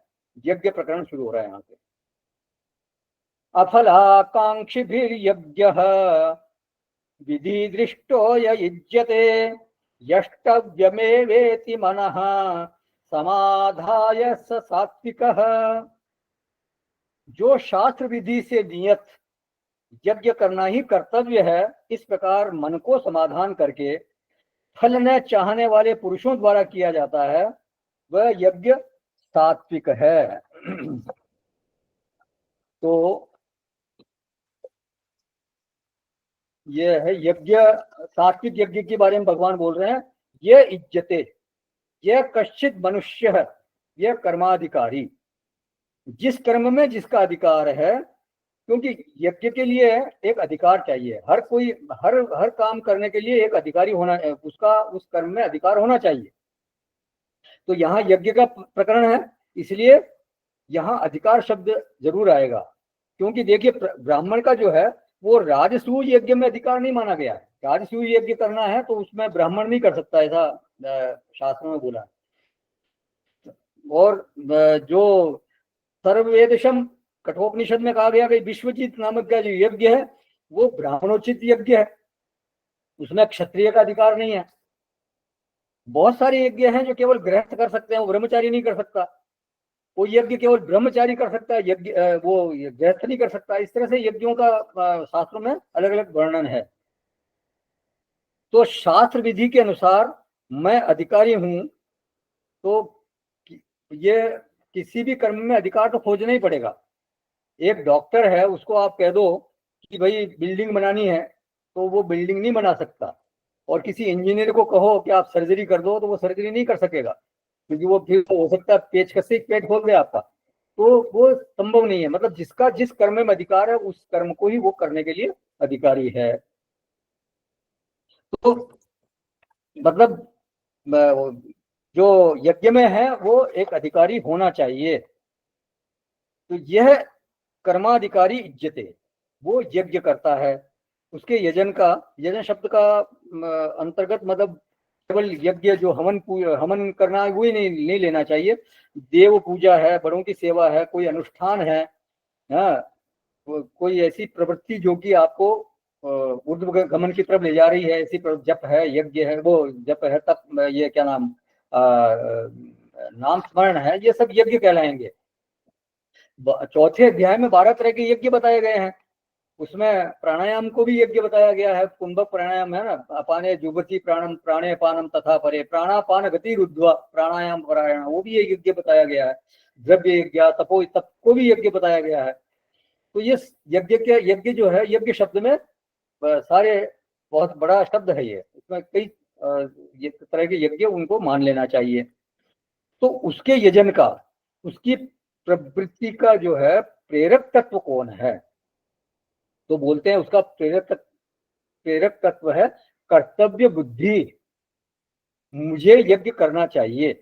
यज्ञ प्रकरण शुरू हो रहा है यहाँ से। अफलाकांक्षिभिर्यज्ञः विधि दृष्टो य युज्यते यष्टव्यमेवेति मनः समाधाय स सात्विकः। जो शास्त्र विधि से नियत यज्ञ करना ही कर्तव्य है, इस प्रकार मन को समाधान करके फल न चाहने वाले पुरुषों द्वारा किया जाता है, वह यज्ञ सात्विक है। तो ये है यज्ञ, सात्विक यज्ञ के बारे में भगवान बोल रहे हैं। ये इज्जते, यह कश्चित मनुष्य है, यह कर्माधिकारी, जिस कर्म में जिसका अधिकार है, क्योंकि यज्ञ के लिए एक अधिकार चाहिए, हर कोई हर हर काम करने के लिए एक अधिकारी होना, उसका उस कर्म में अधिकार होना चाहिए। तो यहाँ यज्ञ का प्रकरण है, इसलिए यहाँ अधिकार शब्द जरूर आएगा, क्योंकि देखिए ब्राह्मण का जो है वो राजसूय यज्ञ में अधिकार नहीं माना गया है। राजसूय यज्ञ करना है तो उसमें ब्राह्मण नहीं कर सकता, ऐसा शास्त्रों में बोला है। और जो सर्ववेदशम कठोपनिषद में कहा गया कि विश्वजीत नामक का जो यज्ञ है वो ब्राह्मणोचित यज्ञ है, उसमें क्षत्रिय का अधिकार नहीं है। बहुत सारे यज्ञ हैं जो केवल गृहस्थ कर सकते हैं, वो ब्रह्मचारी नहीं कर सकता। वो यज्ञ केवल ब्रह्मचारी कर सकता है, यज्ञ वो गृहस्थ नहीं कर सकता। इस तरह से यज्ञों का शास्त्रों में अलग अलग वर्णन है। तो शास्त्र विधि के अनुसार मैं अधिकारी हूं, तो ये किसी भी कर्म में अधिकार तो खोजना ही पड़ेगा। एक डॉक्टर है, उसको आप कह दो कि भाई बिल्डिंग बनानी है, तो वो बिल्डिंग नहीं बना सकता। और किसी इंजीनियर को कहो कि आप सर्जरी कर दो, तो वो सर्जरी नहीं कर सकेगा, क्योंकि वो फिर हो सकता है पेचकस से पेट खोल दे आपका। तो वो संभव नहीं है। मतलब जिसका जिस कर्म में अधिकार है, उस कर्म को ही वो करने के लिए अधिकारी है। तो मतलब जो यज्ञ में है वो एक अधिकारी होना चाहिए। तो यह कर्माधिकारी इज्जते, वो यज्ञ करता है, उसके यजन का, यजन शब्द का अंतर्गत मतलब केवल यज्ञ जो हवन करना है वही नहीं लेना चाहिए। देव पूजा है, बड़ों की सेवा है, कोई अनुष्ठान है, हाँ, कोई ऐसी प्रवृत्ति जो कि आपको ऊर्ध्व गमन की तरफ ले जा रही है, ऐसी जप है, यज्ञ है, वो जप है, तप, ये क्या नाम, नाम स्मरण है, ये सब यज्ञ कहलाएंगे। चौथे अध्याय में 12 तरह के यज्ञ बताए गए हैं। उसमें प्राणायाम को भी यज्ञ बताया गया है। कुंभक प्राणायाम है ना, अपाने जुगति प्राणम प्राणे पानम तथा परे प्राणापान गति रुद्वा प्राणायाम परायण, वो भी एक यज्ञ बताया गया है। द्रव्य यज्ञ, तपो तप को भी यज्ञ बताया गया है। तो ये यज्ञ जो है, यज्ञ शब्द में सारे बहुत बड़ा शब्द है ये, इसमें कई तरह के यज्ञ उनको मान लेना चाहिए। तो उसके यजन का, उसकी प्रवृत्ति का जो है प्रेरक तत्व कौन है, तो बोलते हैं उसका प्रेरक तत्व है कर्तव्य बुद्धि, मुझे यज्ञ करना चाहिए।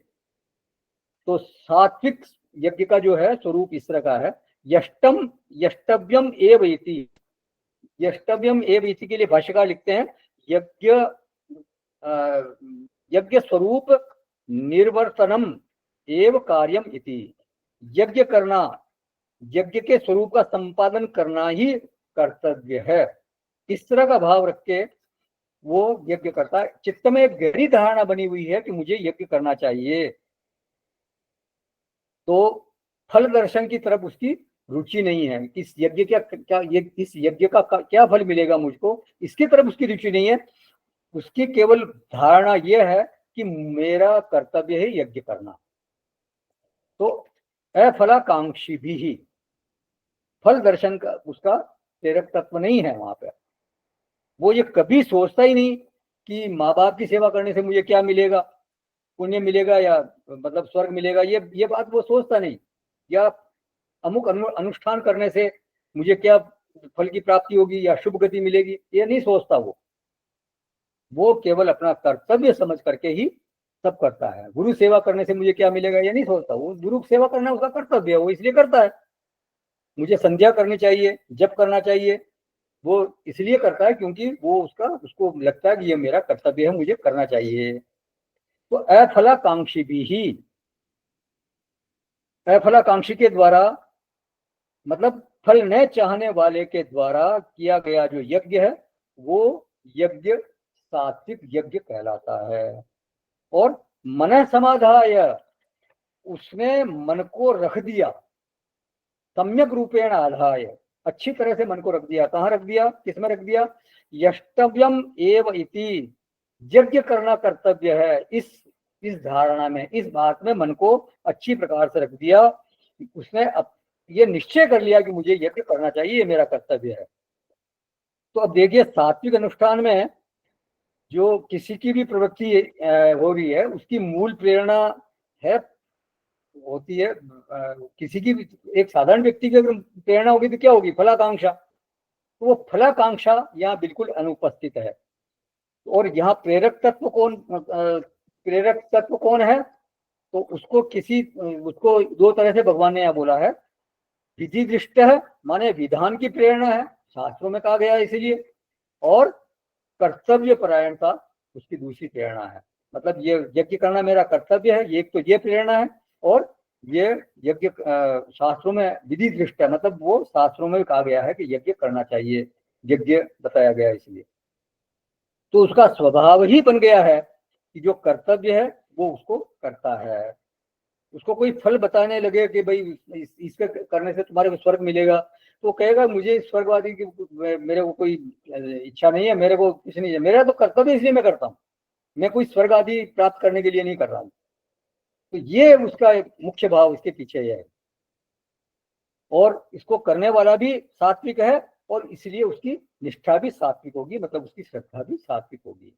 तो सात्विक यज्ञ का जो है स्वरूप इस तरह का है, यष्टव्यम एव इति। यष्टव्यम एव इति के लिए भाष्यकार लिखते हैं यज्ञ स्वरूप निर्वर्तनम एव कार्यम इति। यज्ञ करना, यज्ञ के स्वरूप का संपादन करना ही कर्तव्य है। इस तरह का भाव रख के वो यज्ञ करता है। चित्त में एक गहरी धारणा बनी हुई है कि मुझे यज्ञ करना चाहिए, तो फल दर्शन की तरफ उसकी रुचि नहीं है। इस यज्ञ इस यज्ञ का क्या फल मिलेगा मुझको, इसकी तरफ उसकी रुचि नहीं है। उसकी केवल धारणा यह है कि मेरा कर्तव्य है यज्ञ करना। तो अफलाकांक्षी भी ही, फल दर्शन का उसका प्रेरक तत्व नहीं है। वहां पर वो ये कभी सोचता ही नहीं कि माँ बाप की सेवा करने से मुझे क्या मिलेगा, पुण्य मिलेगा या मतलब स्वर्ग मिलेगा, ये बात वो सोचता नहीं, या अमुक अनुष्ठान करने से मुझे क्या फल की प्राप्ति होगी या शुभ गति मिलेगी, ये नहीं सोचता। वो केवल अपना कर्तव्य समझ करके ही सब करता है। गुरु सेवा करने से मुझे क्या मिलेगा ये नहीं सोचता। वो गुरु सेवा करना उसका कर्तव्य है, वो इसलिए करता है। मुझे संध्या करनी चाहिए, जप करना चाहिए, वो इसलिए करता है क्योंकि वो उसको लगता है कि ये मेरा कर्तव्य है, मुझे करना चाहिए। तो अफलाकांक्षी भी ही, अफलाकांक्षी के द्वारा मतलब फल न चाहने वाले के द्वारा किया गया जो यज्ञ है वो यज्ञ सात्विक यज्ञ कहलाता है। और मन समाधाय, उसने मन को रख दिया, सम्यक रूपेण आधाय, अच्छी तरह से मन को रख दिया। कहाँ रख दिया, किसमें रख दिया, यष्टव्यम एव इति, यज्ञ करना कर्तव्य है, इस धारणा में, इस बात में मन को अच्छी प्रकार से रख दिया। उसने ये निश्चय कर लिया कि मुझे यज्ञ करना चाहिए, ये मेरा कर्तव्य है। तो अब देखिए सात्विक अनुष्ठान में जो किसी की भी प्रवृत्ति हो रही है उसकी मूल प्रेरणा होती है किसी की भी, एक साधारण व्यक्ति की अगर प्रेरणा होगी तो क्या होगी, फलाकांक्षा। तो वो फलाकांक्षा यहाँ बिल्कुल अनुपस्थित है। और यहाँ प्रेरक तत्व कौन है, तो उसको दो तरह से भगवान ने यहाँ बोला है। विधि दृष्ट है, माने विधान की प्रेरणा है, शास्त्रों में कहा गया है इसीलिए। और कर्तव्य परायणता उसकी दूसरी प्रेरणा है। मतलब ये यज्ञ करना मेरा कर्तव्य है, ये तो ये प्रेरणा है। और ये यज्ञ शास्त्रों में विधि दृष्ट है, मतलब वो शास्त्रों में कहा गया है कि यज्ञ करना चाहिए, यज्ञ बताया गया इसलिए। तो उसका स्वभाव ही बन गया है कि जो कर्तव्य है वो उसको करता है। उसको कोई फल बताने लगे कि भाई इसके करने से तुम्हारे को स्वर्ग मिलेगा, तो कहेगा मुझे स्वर्गवादी की मेरे को कोई इच्छा नहीं है, मेरे को कुछ नहीं है, मेरा तो कर्तव्य इसलिए मैं करता हूँ, मैं कोई स्वर्ग आदि प्राप्त करने के लिए नहीं कर रहा हूँ। तो ये उसका एक मुख्य भाव इसके पीछे है। और इसको करने वाला भी सात्विक है और इसलिए उसकी निष्ठा भी सात्विक होगी, मतलब उसकी श्रद्धा भी सात्विक होगी।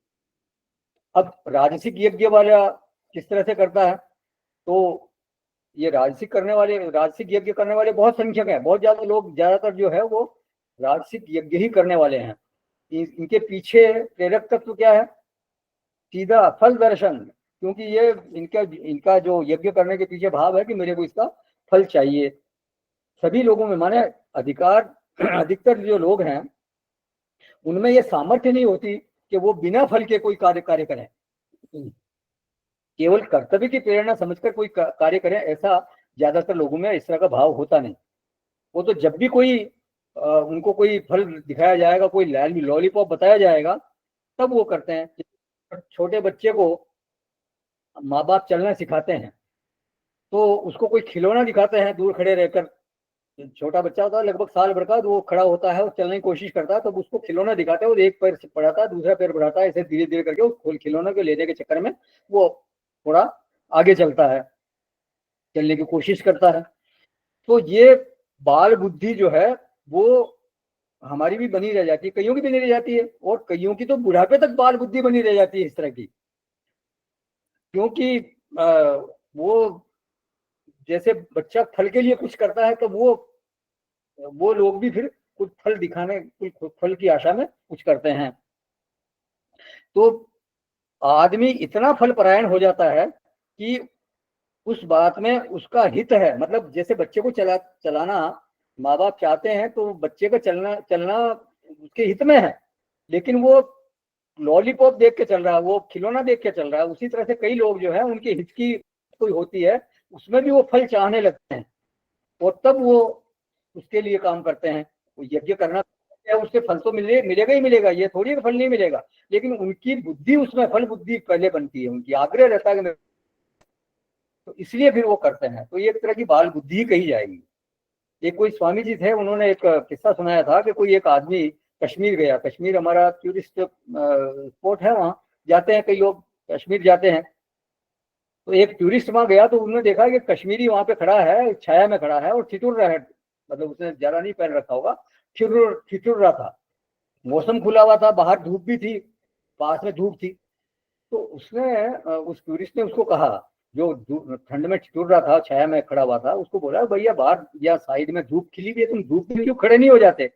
अब राजसिक यज्ञ वाला किस तरह से करता है, तो ये राजसिक यज्ञ करने वाले बहुत संख्यक हैं, बहुत ज्यादा लोग, ज्यादातर जो है वो राजसिक यज्ञ ही करने वाले हैं। इनके पीछे प्रेरक तत्व क्या है, सीधा फल दर्शन। क्योंकि ये इनका जो यज्ञ करने के पीछे भाव है कि मेरे को इसका फल चाहिए। सभी लोगों में माने अधिकतर जो लोग हैं उनमें ये सामर्थ्य नहीं होती कि वो बिना फल के कोई कार्य करें। केवल कर्तव्य की प्रेरणा समझकर कोई कार्य करें, ऐसा ज्यादातर लोगों में इस तरह का भाव होता नहीं। वो तो जब भी उनको कोई फल दिखाया जाएगा, कोई लॉलीपॉप बताया जाएगा, तब वो करते हैं। छोटे बच्चे को माँ बाप चलना सिखाते हैं तो उसको कोई खिलौना दिखाते हैं दूर खड़े रहकर। छोटा बच्चा होता है लगभग साल भर का, तो वो खड़ा होता है और चलने की कोशिश करता है, तो उसको खिलौना दिखाते हैं, वो एक पैर बढ़ाता है, दूसरा पैर बढ़ाता है, ऐसे धीरे धीरे करके उस खिलौने को लेने के चक्कर में वो थोड़ा आगे चलता है, चलने की कोशिश करता है। तो ये बाल बुद्धि जो है वो हमारी भी बनी रह जाती है, कईयों की भी नहीं रह जाती है, और कईयों की तो बुढ़ापे तक बाल बुद्धि बनी रह जाती है इस तरह की। क्योंकि वो जैसे बच्चा फल के लिए कुछ करता है तो वो लोग भी फिर कुछ फल दिखाने, कुछ फल की आशा में कुछ करते हैं। तो आदमी इतना फल परायण हो जाता है कि उस बात में उसका हित है, मतलब जैसे बच्चे को चलाना माँ बाप चाहते हैं तो बच्चे का चलना उसके हित में है, लेकिन वो लॉलीपॉप देख के चल रहा है, वो खिलौना देख के चल रहा है। उसी तरह से कई लोग जो है उनके हित की कोई होती है, उसमें भी वो फल चाहने लगते हैं और तब वो उसके लिए काम करते हैं। वो यज्ञ करना है, उससे फल तो मिलेगा ही मिलेगा, ये थोड़ी फल नहीं मिलेगा, लेकिन उनकी बुद्धि उसमें फल बुद्धि पहले बनती है, उनकी आग्रह रहता है, तो इसलिए फिर वो करते हैं। तो ये एक तरह की बाल बुद्धि ही कही जाएगी। एक कोई स्वामी जी थे, उन्होंने एक किस्सा सुनाया था कि कोई एक आदमी कश्मीर गया। कश्मीर हमारा टूरिस्ट स्पॉट है, वहाँ जाते हैं कई लोग, कश्मीर जाते हैं। तो एक टूरिस्ट वहाँ गया तो उन्होंने देखा कि कश्मीरी वहाँ पे खड़ा है, छाया में खड़ा है और ठिठुर रहा है, मतलब उसने जरा नहीं पहन रखा होगा, ठिठुर रहा था। मौसम खुला हुआ था, बाहर धूप भी थी, पास में धूप थी। तो उसने उस टूरिस्ट ने उसको कहा, जो ठंड में ठिठुर रहा था, छाया में खड़ा हुआ था, उसको बोला, भैया बाहर या साइड में धूप खिली हुई है, तुम धूप में क्यों खड़े नहीं हो जाते?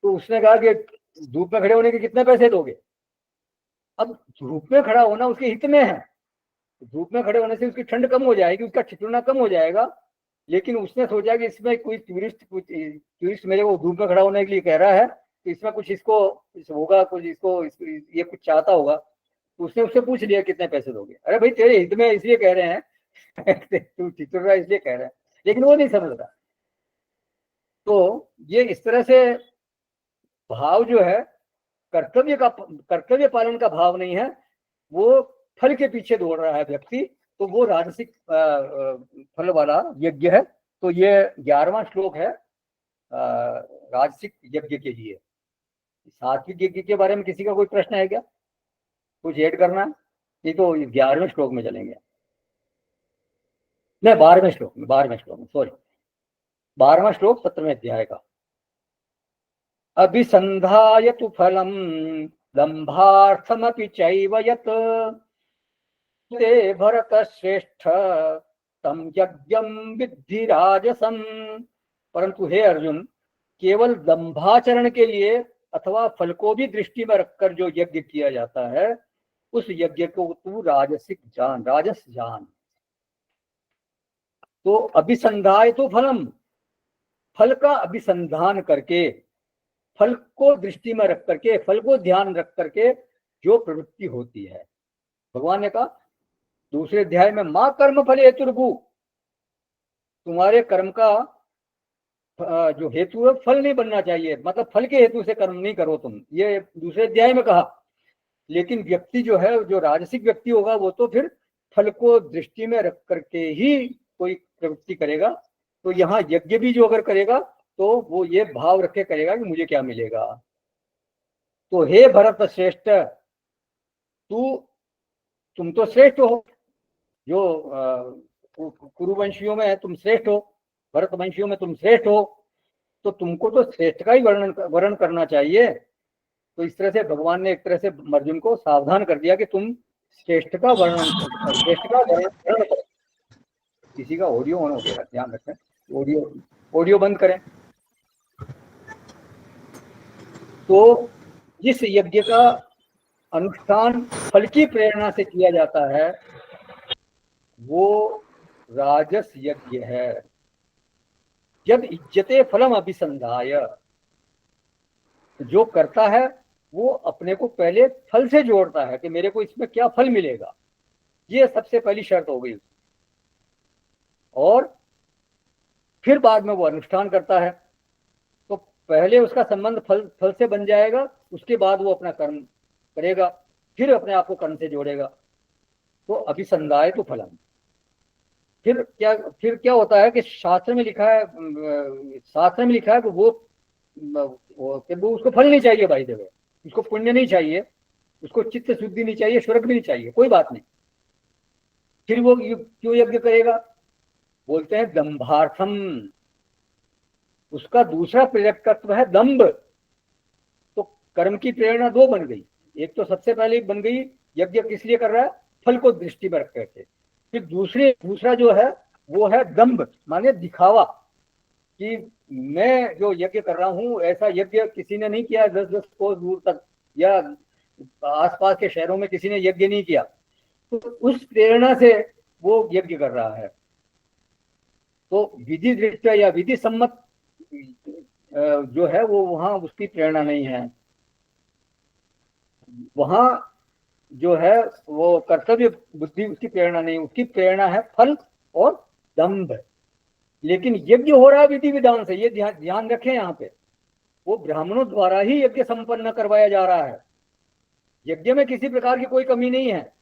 तो उसने कहा कि धूप में खड़े होने के कितने पैसे दोगे? अब धूप में खड़ा होना उसके हित में है, धूप में खड़े होने से उसकी ठंड कम हो जाएगी, उसका ठिठुरना कम हो जाएगा। लेकिन उसने सोचा कि इसमें कोई टूरिस्ट मेरे को धूप में खड़ा होने के लिए कह रहा है, तो इसमें कुछ इसको होगा, कुछ इसको ये कुछ चाहता होगा। तो उसने उससे पूछ लिया कितने पैसे दोगे? अरे भाई तेरे हित में इसलिए कह रहे हैं तू ठिठुर रहा है इसलिए कह रहे हैं, लेकिन वो नहीं समझ रहा। तो ये इस तरह से भाव जो है कर्तव्य पालन का भाव नहीं है, वो फल के पीछे दौड़ रहा है व्यक्ति, तो वो राजसिक फल वाला यज्ञ है। तो ये 11वां श्लोक है राजसिक यज्ञ के लिए। सात्विक यज्ञ के बारे में किसी का कोई प्रश्न है क्या, कुछ ऐड करना? नहीं तो 11वें श्लोक में चलेंगे, नहीं 12वें श्लोक में सॉरी, 12वां श्लोक 17वें अध्याय का। अभिसंधाय तु फलम दंभार्थमपि चैव यत् ते भरत श्रेष्ठ तम यज्ञम विद्धि राजसम। परंतु हे अर्जुन, केवल दंभाचरण के लिए अथवा फल को भी दृष्टि में रखकर जो यज्ञ किया जाता है, उस यज्ञ को तू राजस जान। तो अभिसंधाय तो फलम, फल का अभिसंधान करके, फल को दृष्टि में रख करके, फल को ध्यान रख करके जो प्रवृत्ति होती है, भगवान ने कहा दूसरे अध्याय में, मां कर्म फल हेतुर्भु, तुम्हारे कर्म का जो हेतु है फल नहीं बनना चाहिए, मतलब फल के हेतु से कर्म नहीं करो तुम, ये दूसरे अध्याय में कहा। लेकिन व्यक्ति जो है, जो राजसिक व्यक्ति होगा, वो तो फिर फल को दृष्टि में रख करके ही कोई प्रवृत्ति करेगा। तो यहाँ यज्ञ भी जो अगर करेगा तो वो ये भाव रख के करेगा कि मुझे क्या मिलेगा। तो हे भरत श्रेष्ठ, तुम तो श्रेष्ठ हो, जो कुरुवंशियों में तुम श्रेष्ठ हो, भरत वंशियों में तुम श्रेष्ठ हो, तो तुमको तो श्रेष्ठ का ही वर्णन करना चाहिए। तो इस तरह से भगवान ने एक तरह से अर्जुन को सावधान कर दिया कि तुम श्रेष्ठ का वर्णन करो। किसी का ऑडियो ऑन हो गया, ध्यान रखें, ऑडियो बंद करें। तो जिस यज्ञ का अनुष्ठान फल की प्रेरणा से किया जाता है वो राजस यज्ञ है। जब इज्जते फलम अभिसंधाय, जो करता है वो अपने को पहले फल से जोड़ता है कि मेरे को इसमें क्या फल मिलेगा, ये सबसे पहली शर्त हो गई। और फिर बाद में वो अनुष्ठान करता है, तो पहले उसका संबंध फल से बन जाएगा, उसके बाद वो अपना कर्म करेगा, फिर अपने आप को कर्म से जोड़ेगा। तो अभिसंधाय तो फलम। फिर क्या होता है कि शास्त्र में लिखा है कि वो उसको फल नहीं चाहिए भाई देवे, उसको पुण्य नहीं चाहिए, उसको चित्त शुद्धि नहीं चाहिए, स्वर्ग भी नहीं चाहिए, कोई बात नहीं। फिर वो क्यों यज्ञ करेगा? बोलते हैं दंभार्थम। उसका दूसरा प्रेरक तत्व है दंभ। तो कर्म की प्रेरणा दो बन गई। एक तो सबसे पहले बन गई यज्ञ किस लिए कर रहा है, फल को दृष्टि में रख करके। फिर दूसरा जो है वो है दंभ, माने दिखावा, कि मैं जो यज्ञ कर रहा हूं ऐसा यज्ञ किसी ने नहीं किया 10-10 कोस दूर तक, या आसपास के शहरों में किसी ने यज्ञ नहीं किया, तो उस प्रेरणा से वो यज्ञ कर रहा है। तो विधि दृष्टि या विधि सम्मत जो है वो वहां उसकी प्रेरणा नहीं है, वहां जो है वो कर्तव्य बुद्धि उसकी प्रेरणा नहीं, उसकी प्रेरणा है फल और दंभ। लेकिन यज्ञ हो रहा है विधि विधान से, ये ध्यान रखें यहाँ पे, वो ब्राह्मणों द्वारा ही यज्ञ संपन्न करवाया जा रहा है, यज्ञ में किसी प्रकार की कोई कमी नहीं है,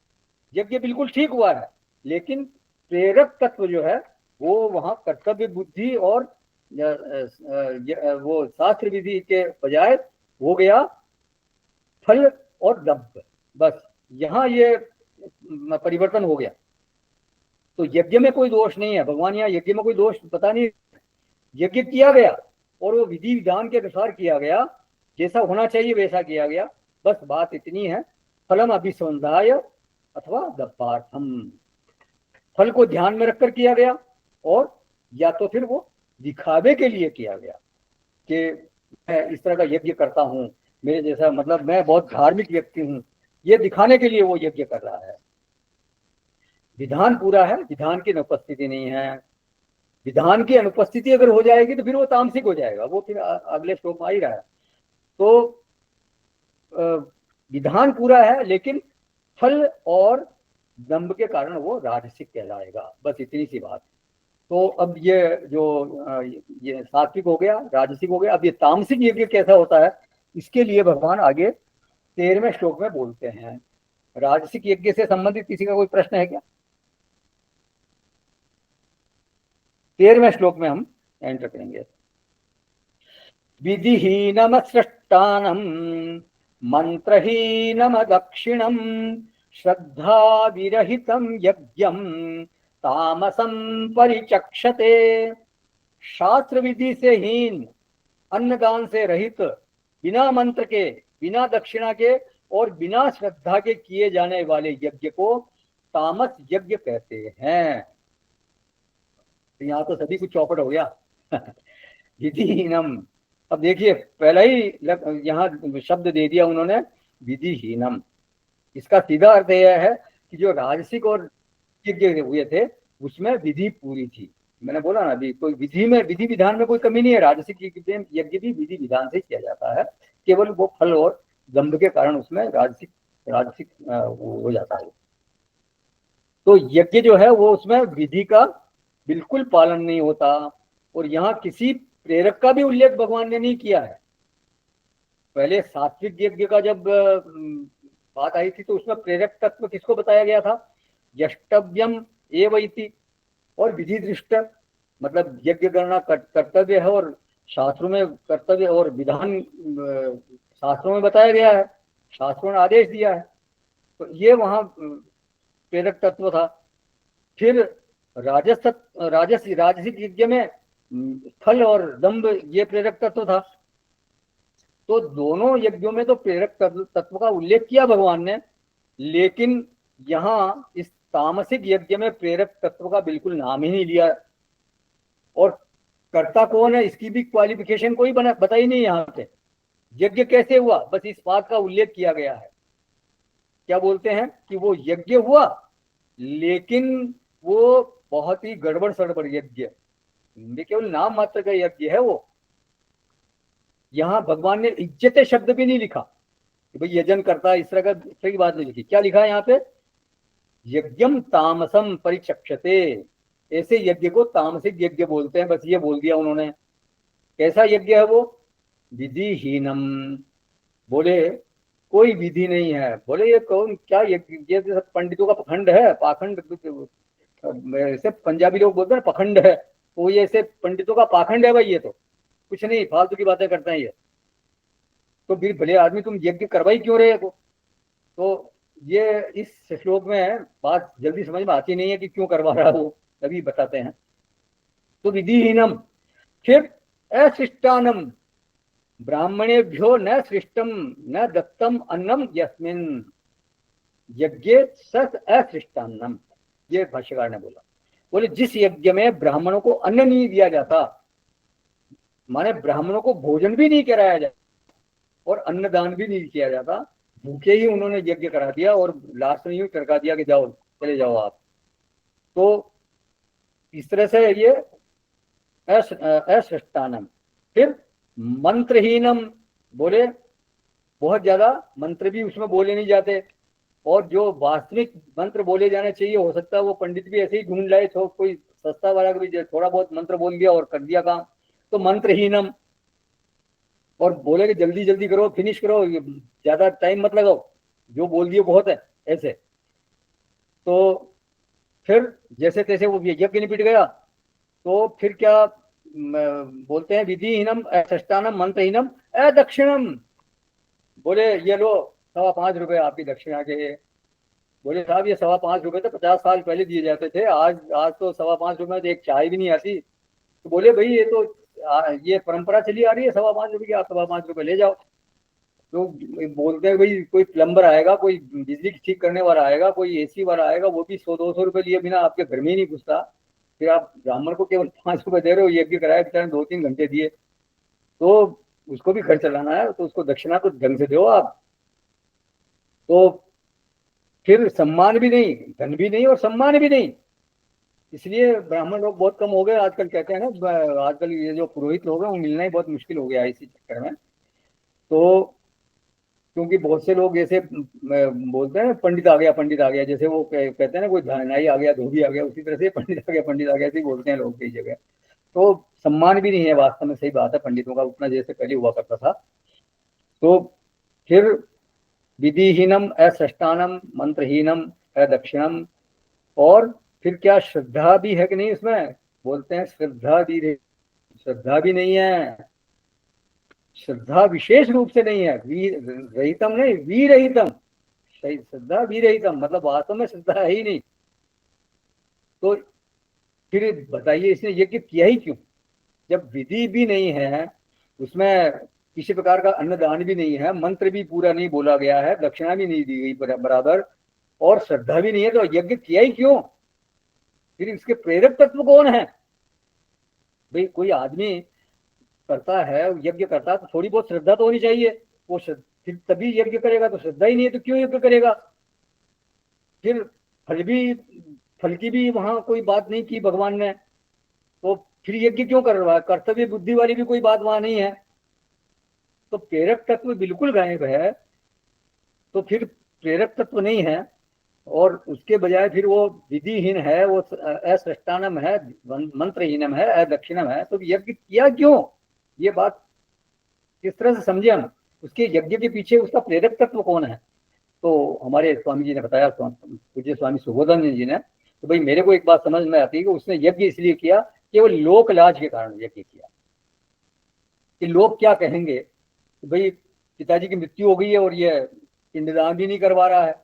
यज्ञ बिल्कुल ठीक हुआ है, लेकिन प्रेरक तत्व जो है वो वहां कर्तव्य बुद्धि और वो शास्त्र विधि के बजाय हो गया फल और दंभ। बस यहाँ ये परिवर्तन हो गया। तो यज्ञ में कोई दोष नहीं है, भगवान यहाँ यज्ञ में कोई दोष पता नहीं, यज्ञ किया गया और वो विधि विधान के अनुसार किया गया, जैसा होना चाहिए वैसा किया गया। बस बात इतनी है, फलम अभिसंधाय अथवा दप्पार्थम, फल को ध्यान में रखकर किया गया, और या तो फिर वो दिखावे के लिए किया गया कि मैं इस तरह का यज्ञ करता हूं, मेरे जैसा, मतलब मैं बहुत धार्मिक व्यक्ति हूं, ये दिखाने के लिए वो यज्ञ कर रहा है। विधान पूरा है, विधान की अनुपस्थिति नहीं है। विधान की अनुपस्थिति अगर हो जाएगी तो फिर वो तामसिक हो जाएगा, वो फिर अगले श्लोक में आ ही रहा है। तो विधान पूरा है लेकिन फल और दंभ के कारण वो राजसिक कहलाएगा, बस इतनी सी बात। तो अब ये जो ये सात्विक हो गया, राजसिक हो गया, अब ये तामसिक यज्ञ कैसा होता है, इसके लिए भगवान आगे 13वें श्लोक में बोलते हैं। राजसिक यज्ञ से संबंधित किसी का कोई प्रश्न है क्या? 13वें श्लोक में हम एंटर करेंगे। विधिहीनम सृष्टानम मंत्रहीनम दक्षिणम श्रद्धा विरहितम यज्ञम तामसम परिचक्षते। शास्त्र विधि से हीन, अन्नदान से रहित, बिना मंत्र के, बिना दक्षिणा के और बिना श्रद्धा के किए जाने वाले यज्ञ को तामस यज्ञ कहते हैं। तो यहाँ तो सभी कुछ चौपट हो गया। विधिहीनम, अब देखिए पहला ही यहाँ शब्द दे दिया उन्होंने, विधिहीनम। इसका सीधा अर्थ यह है कि जो राजसिक और यज्ञ हुए थे उसमें विधि पूरी थी। मैंने बोला ना अभी, कोई विधि में, विधि विधान में कोई कमी नहीं है। राजसिक यज्ञ भी विधि विधान से किया जाता है, केवल वो फल और दंभ के कारण उसमें राजसिक हो जाता है। तो यज्ञ जो है वो उसमें विधि का बिल्कुल पालन नहीं होता, और यहाँ किसी प्रेरक का भी उल्लेख भगवान ने नहीं किया है। पहले सात्विक यज्ञ का जब बात आई थी तो उसमें प्रेरक तत्व किसको बताया गया था? यष्टव्यम एव इति, और विधि दृष्ट, मतलब यज्ञ करना कर्तव्य है और शास्त्रों में कर्तव्य और विधान शास्त्रों में बताया गया है, शास्त्रों ने आदेश दिया है, तो ये वहां प्रेरक तत्व था। फिर राजसिक यज्ञ में फल और दंभ ये प्रेरक तत्व था। तो दोनों यज्ञों में तो प्रेरक तत्व का उल्लेख किया भगवान ने, लेकिन यहाँ इस तामसिक यज्ञ में प्रेरक तत्व का बिल्कुल नाम ही नहीं लिया। और कर्ता कौन है इसकी भी क्वालिफिकेशन कोई बताई नहीं यहाँ पे। यज्ञ कैसे हुआ, बस इस बात का उल्लेख किया गया है। क्या बोलते हैं कि वो यज्ञ हुआ, लेकिन वो बहुत ही गड़बड़ सड़बड़ यज्ञ, केवल नाम मात्र का यज्ञ है वो। यहाँ भगवान ने इज्जत शब्द भी नहीं लिखा कि भाई यजन करता, इस तरह की बात नहीं लिखी। क्या लिखा है यहाँ पे? यज्ञम तामसम परिचक्षते, ऐसे यज्ञ को तामसिक यज्ञ बोलते हैं, बस ये बोल दिया उन्होंने। कैसा यज्ञ है वो? विधिहीनम। बोले कोई विधि नहीं है। बोले ये कौन, क्या यज्ञ? ये सब पंडितों का पखंड है, पाखंड, ऐसे पंजाबी लोग बोलते हैं पखंड है, तो ये ऐसे पंडितों का पाखंड है भाई, ये तो कुछ नहीं, फालतू की बातें करते हैं ये। तो फिर भले आदमी तुम यज्ञ करवाई क्यों रहे हो? तो ये इस श्लोक में बात जल्दी समझ में आती नहीं है कि क्यों करवा रहा हो, अभी बताते हैं। तो विधिहीनम, फिर असृष्टानम, ब्राह्मणेभ्यो न सृष्टम न दत्तम अन्नम यस्मिन् यज्ञे सत असृष्टान्नम, ये भाष्यकार ने बोला। बोले जिस यज्ञ में ब्राह्मणों को अन्न नहीं दिया जाता, माने ब्राह्मणों को भोजन भी नहीं कराया जाता और अन्नदान भी नहीं किया जाता, भूखे ही उन्होंने यज्ञ करा दिया और लास्ट में यूं टरका दिया कि जाओ चले जाओ आप। तो इस तरह से ये असृष्टानम। फिर मंत्रहीनम, बोले बहुत ज्यादा मंत्र भी उसमें बोले नहीं जाते, और जो वास्तविक मंत्र बोले जाने चाहिए हो सकता है वो पंडित भी ऐसे ही ढूंढ लाए, तो कोई सस्ता वाला भी थोड़ा बहुत मंत्र बोल दिया और कर दिया काम, तो मंत्रहीनम। और बोले कि जल्दी जल्दी करो, फिनिश करो, ज्यादा टाइम मत लगाओ, जो बोल दिए बहुत है ऐसे। तो फिर जैसे तैसे वो यज्ञ निपट गया, तो फिर क्या बोलते हैं, विधिहीनम असृष्टानम मंत्रहीनम अदक्षिणम। बोले ये लो 5.25 रुपए आपकी दक्षिणा के। बोले साहब ये 5.25 रुपए तो 50 साल पहले दिए जाते थे, आज तो 5.25 रुपए में तो एक चाय भी नहीं आती। तो बोले भाई ये तो ये परंपरा चली आ रही है 5.25 रुपए की, आप 5.25 रुपए ले जाओ। तो बोलते हैं भाई कोई प्लम्बर आएगा, कोई बिजली ठीक करने वाला आएगा, कोई एसी वाला आएगा, वो भी 100-200 रुपए लिए बिना आपके घर में ही नहीं घुसता। फिर आप ब्राह्मण को केवल 5 रुपए दे रहे हो, यज्ञ कराया बेचारे 2-3 घंटे दिए, तो उसको भी घर चलाना है, तो उसको दक्षिणा तो ढंग से दो आप। तो फिर सम्मान भी नहीं, धन भी नहीं और सम्मान भी नहीं, इसलिए ब्राह्मण लोग बहुत कम हो गए आजकल। कहते हैं ना आजकल ये जो पुरोहित लोग हैं वो मिलना ही बहुत मुश्किल हो गया है इसी चक्कर में। तो क्योंकि बहुत से लोग ऐसे बोलते हैं पंडित आ गया, जैसे वो कहते हैं ना कोई नाई आ गया, धोबी आ गया, उसी तरह से पंडित आ गया, ऐसे बोलते हैं लोग कई जगह। तो सम्मान भी नहीं है वास्तव में, सही बात है, पंडितों का उतना जैसे पहले हुआ करता था। तो फिर विधिहीनम असृष्टानम मंत्रहीनम अदक्षिणम। और फिर क्या श्रद्धा भी है कि नहीं उसमें, बोलते हैं श्रद्धा भी नहीं है, श्रद्धा विशेष रूप से नहीं है, रहितम नहीं विरहितम, श्रद्धा विरहितम, मतलब वास्तव में श्रद्धा है ही नहीं। तो फिर बताइए इसने यज्ञ किया ही क्यों, जब विधि भी नहीं है, उसमें किसी प्रकार का अन्नदान भी नहीं है, मंत्र भी पूरा नहीं बोला गया है, दक्षिणा भी नहीं दी गई बराबर, और श्रद्धा भी नहीं है, तो यज्ञ किया ही क्यों। फिर इसके प्रेरक तत्व कौन है। भाई कोई आदमी करता है, यज्ञ करता है, तो थोड़ी बहुत श्रद्धा तो होनी चाहिए, वो फिर तभी यज्ञ करेगा, तो श्रद्धा ही नहीं है तो क्यों यज्ञ करेगा। फिर फल की भी वहां कोई बात नहीं की भगवान ने, तो फिर यज्ञ क्यों कर रहा है, कर्तव्य बुद्धि वाली भी कोई बात वहां नहीं है। तो प्रेरक तत्व बिल्कुल गायब है, तो फिर प्रेरक तत्व नहीं है, और उसके बजाय फिर वो विधिहीन है, वो असृष्टानम है, मंत्रहीनम है, अदक्षिणम है, तो यज्ञ किया क्यों, ये बात किस तरह से समझे हम, उसके यज्ञ के पीछे उसका प्रेरक तत्व कौन है। तो हमारे स्वामी जी ने बताया, पूज्य स्वामी सुबोधानंद जी ने, तो भाई मेरे को एक बात समझ में आती है कि उसने यज्ञ इसलिए किया केवल लोक लाज के कारण यज्ञ किया, कि लोग क्या कहेंगे, कि भाई पिताजी की मृत्यु हो गई है और ये पिंडदान भी नहीं करवा रहा है,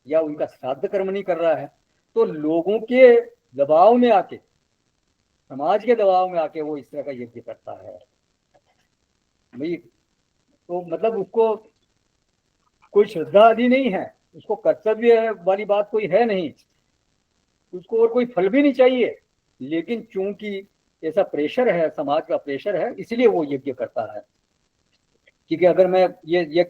या उनका श्राद्ध कर्म नहीं कर रहा है, तो लोगों के दबाव में आके, समाज के दबाव में आके वो इस तरह का यज्ञ करता है। भाई तो मतलब उसको कोई श्रद्धा आदि नहीं है, उसको कर्तव्य वाली बात कोई है नहीं, उसको और कोई फल भी नहीं चाहिए, लेकिन चूंकि ऐसा प्रेशर है, समाज का प्रेशर है, इसलिए वो यज्ञ करता है। क्योंकि अगर मैं ये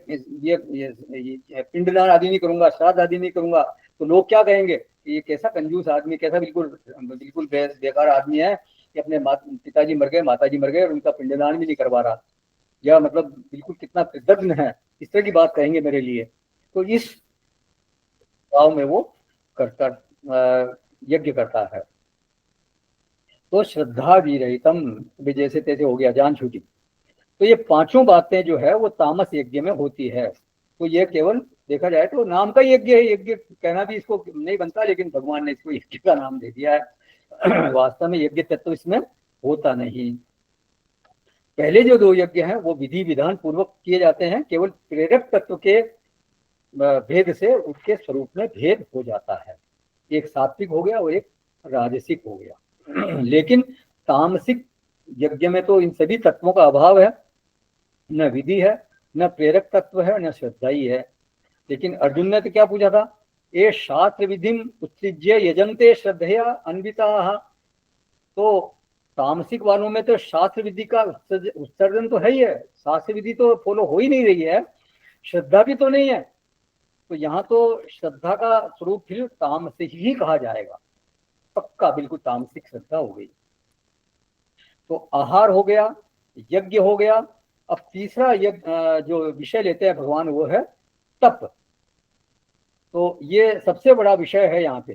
पिंडदान आदि नहीं करूंगा, श्राद्ध आदि नहीं करूंगा, तो लोग क्या कहेंगे, ये कैसा कंजूस आदमी, कैसा बिल्कुल बेकार आदमी है कि अपने पिताजी मर गए, माताजी मर गए और उनका पिंडदान भी नहीं करवा रहा, या मतलब बिल्कुल कितना कृतज्ञ है, इस तरह की बात कहेंगे मेरे लिए। तो इस भाव में वो करता यज्ञ करता है। तो श्रद्धा विरहितम, जैसे तैसे हो गया, जान छूटी। तो ये पांचों बातें जो है वो तामस यज्ञ में होती है। तो ये केवल देखा जाए तो नाम का यज्ञ है, यज्ञ कहना भी इसको नहीं बनता, लेकिन भगवान ने इसको यज्ञ का नाम दे दिया है। वास्तव में यज्ञ तत्व इसमें होता नहीं। पहले जो 2 यज्ञ हैं वो विधि विधान पूर्वक किए जाते हैं, केवल प्रेरक तत्व के भेद से उसके स्वरूप में भेद हो जाता है, एक सात्विक हो गया और एक राजसिक हो गया। लेकिन तामसिक यज्ञ में तो इन सभी तत्वों का अभाव है, न विधि है, न प्रेरक तत्व है, न श्रद्धा ही है। लेकिन अर्जुन ने तो क्या पूछा था, ये शास्त्र विधिम उत्सृज्य यजन्ते श्रद्धया अन्विताः। तो तामसिक वालों में तो शास्त्र विधि का उत्सर्जन तो है ही है, शास्त्र विधि तो फॉलो हो ही नहीं रही है, श्रद्धा भी तो नहीं है। तो यहाँ तो श्रद्धा का स्वरूप फिर तामसिक ही कहा जाएगा, पक्का बिल्कुल तामसिक श्रद्धा हो गई। तो आहार हो गया, यज्ञ हो गया। अब तीसरा यज्ञ जो विषय लेते हैं भगवान वो है तप। तो ये सबसे बड़ा विषय है यहाँ पे।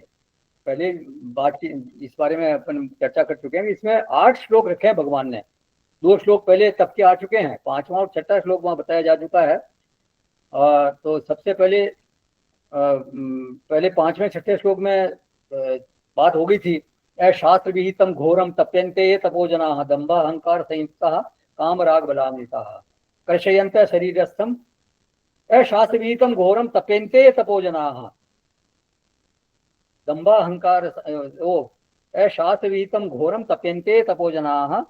पहले बात इस बारे में अपन चर्चा कर चुके हैं। इसमें 8 श्लोक रखे हैं भगवान ने। 2 श्लोक पहले तप के आ चुके हैं, 5वां और 6वां श्लोक वहां बताया जा चुका है। तो सबसे पहले 5वें 6ठे श्लोक में बात हो गई थी, शास्त्र विहितम घोरम तप्यन्ते तपोजना दंभ अहंकार संयुक्ता काम राग बलान्विता कर्षयन्त शरीरस्थम शास्त्र विहितम घोरम तप्यन्ते तपोजना दंभ अहंकार शास्त्र विहितम घोरम तप्यन्ते तपोजना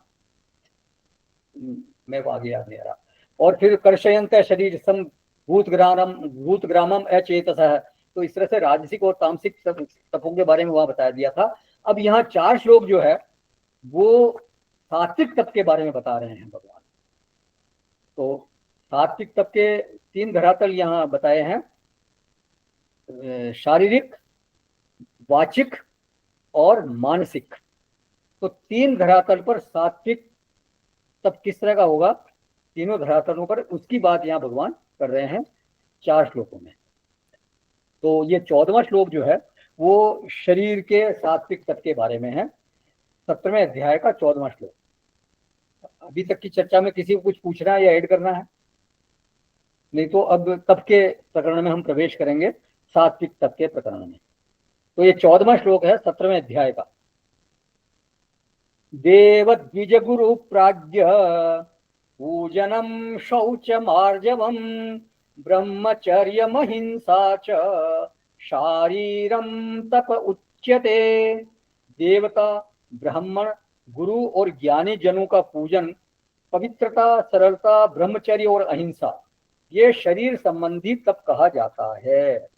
मैं आ गया मेरा। और फिर कर्षयन्त शरीरस्थम भूतग्रामम अचेतसः। तो इस तरह से राजसिक और तामसिक तपों के बारे में वहां बताया दिया था। अब यहाँ 4 श्लोक जो है वो सात्विक तप के बारे में बता रहे हैं भगवान। तो सात्विक तप के 3 धरातल यहाँ बताए हैं, शारीरिक, वाचिक और मानसिक। तो 3 धरातल पर सात्विक तप किस तरह का होगा, तीनों धरातलों पर उसकी बात यहाँ भगवान कर रहे हैं 4 श्लोकों में। तो ये 14वां श्लोक जो है वो शरीर के सात्विक तप के बारे में है, 17वें अध्याय का 14वां श्लोक। अभी तक की चर्चा में किसी को कुछ पूछना है या ऐड करना है? नहीं तो अब तप के प्रकरण में हम प्रवेश करेंगे, सात्विक तप के प्रकरण में। तो ये 14वां श्लोक है 17वें अध्याय का। देव द्विज गुरु प्राज्ञ पूजनम शौचमार्जवम ब्रह्मचर्य महिंसा च शारीरम तप उच्यते। देवता, ब्राह्मण, गुरु और ज्ञानी जनों का पूजन, पवित्रता, सरलता, ब्रह्मचर्य और अहिंसा, ये शरीर संबंधी तप कहा जाता है।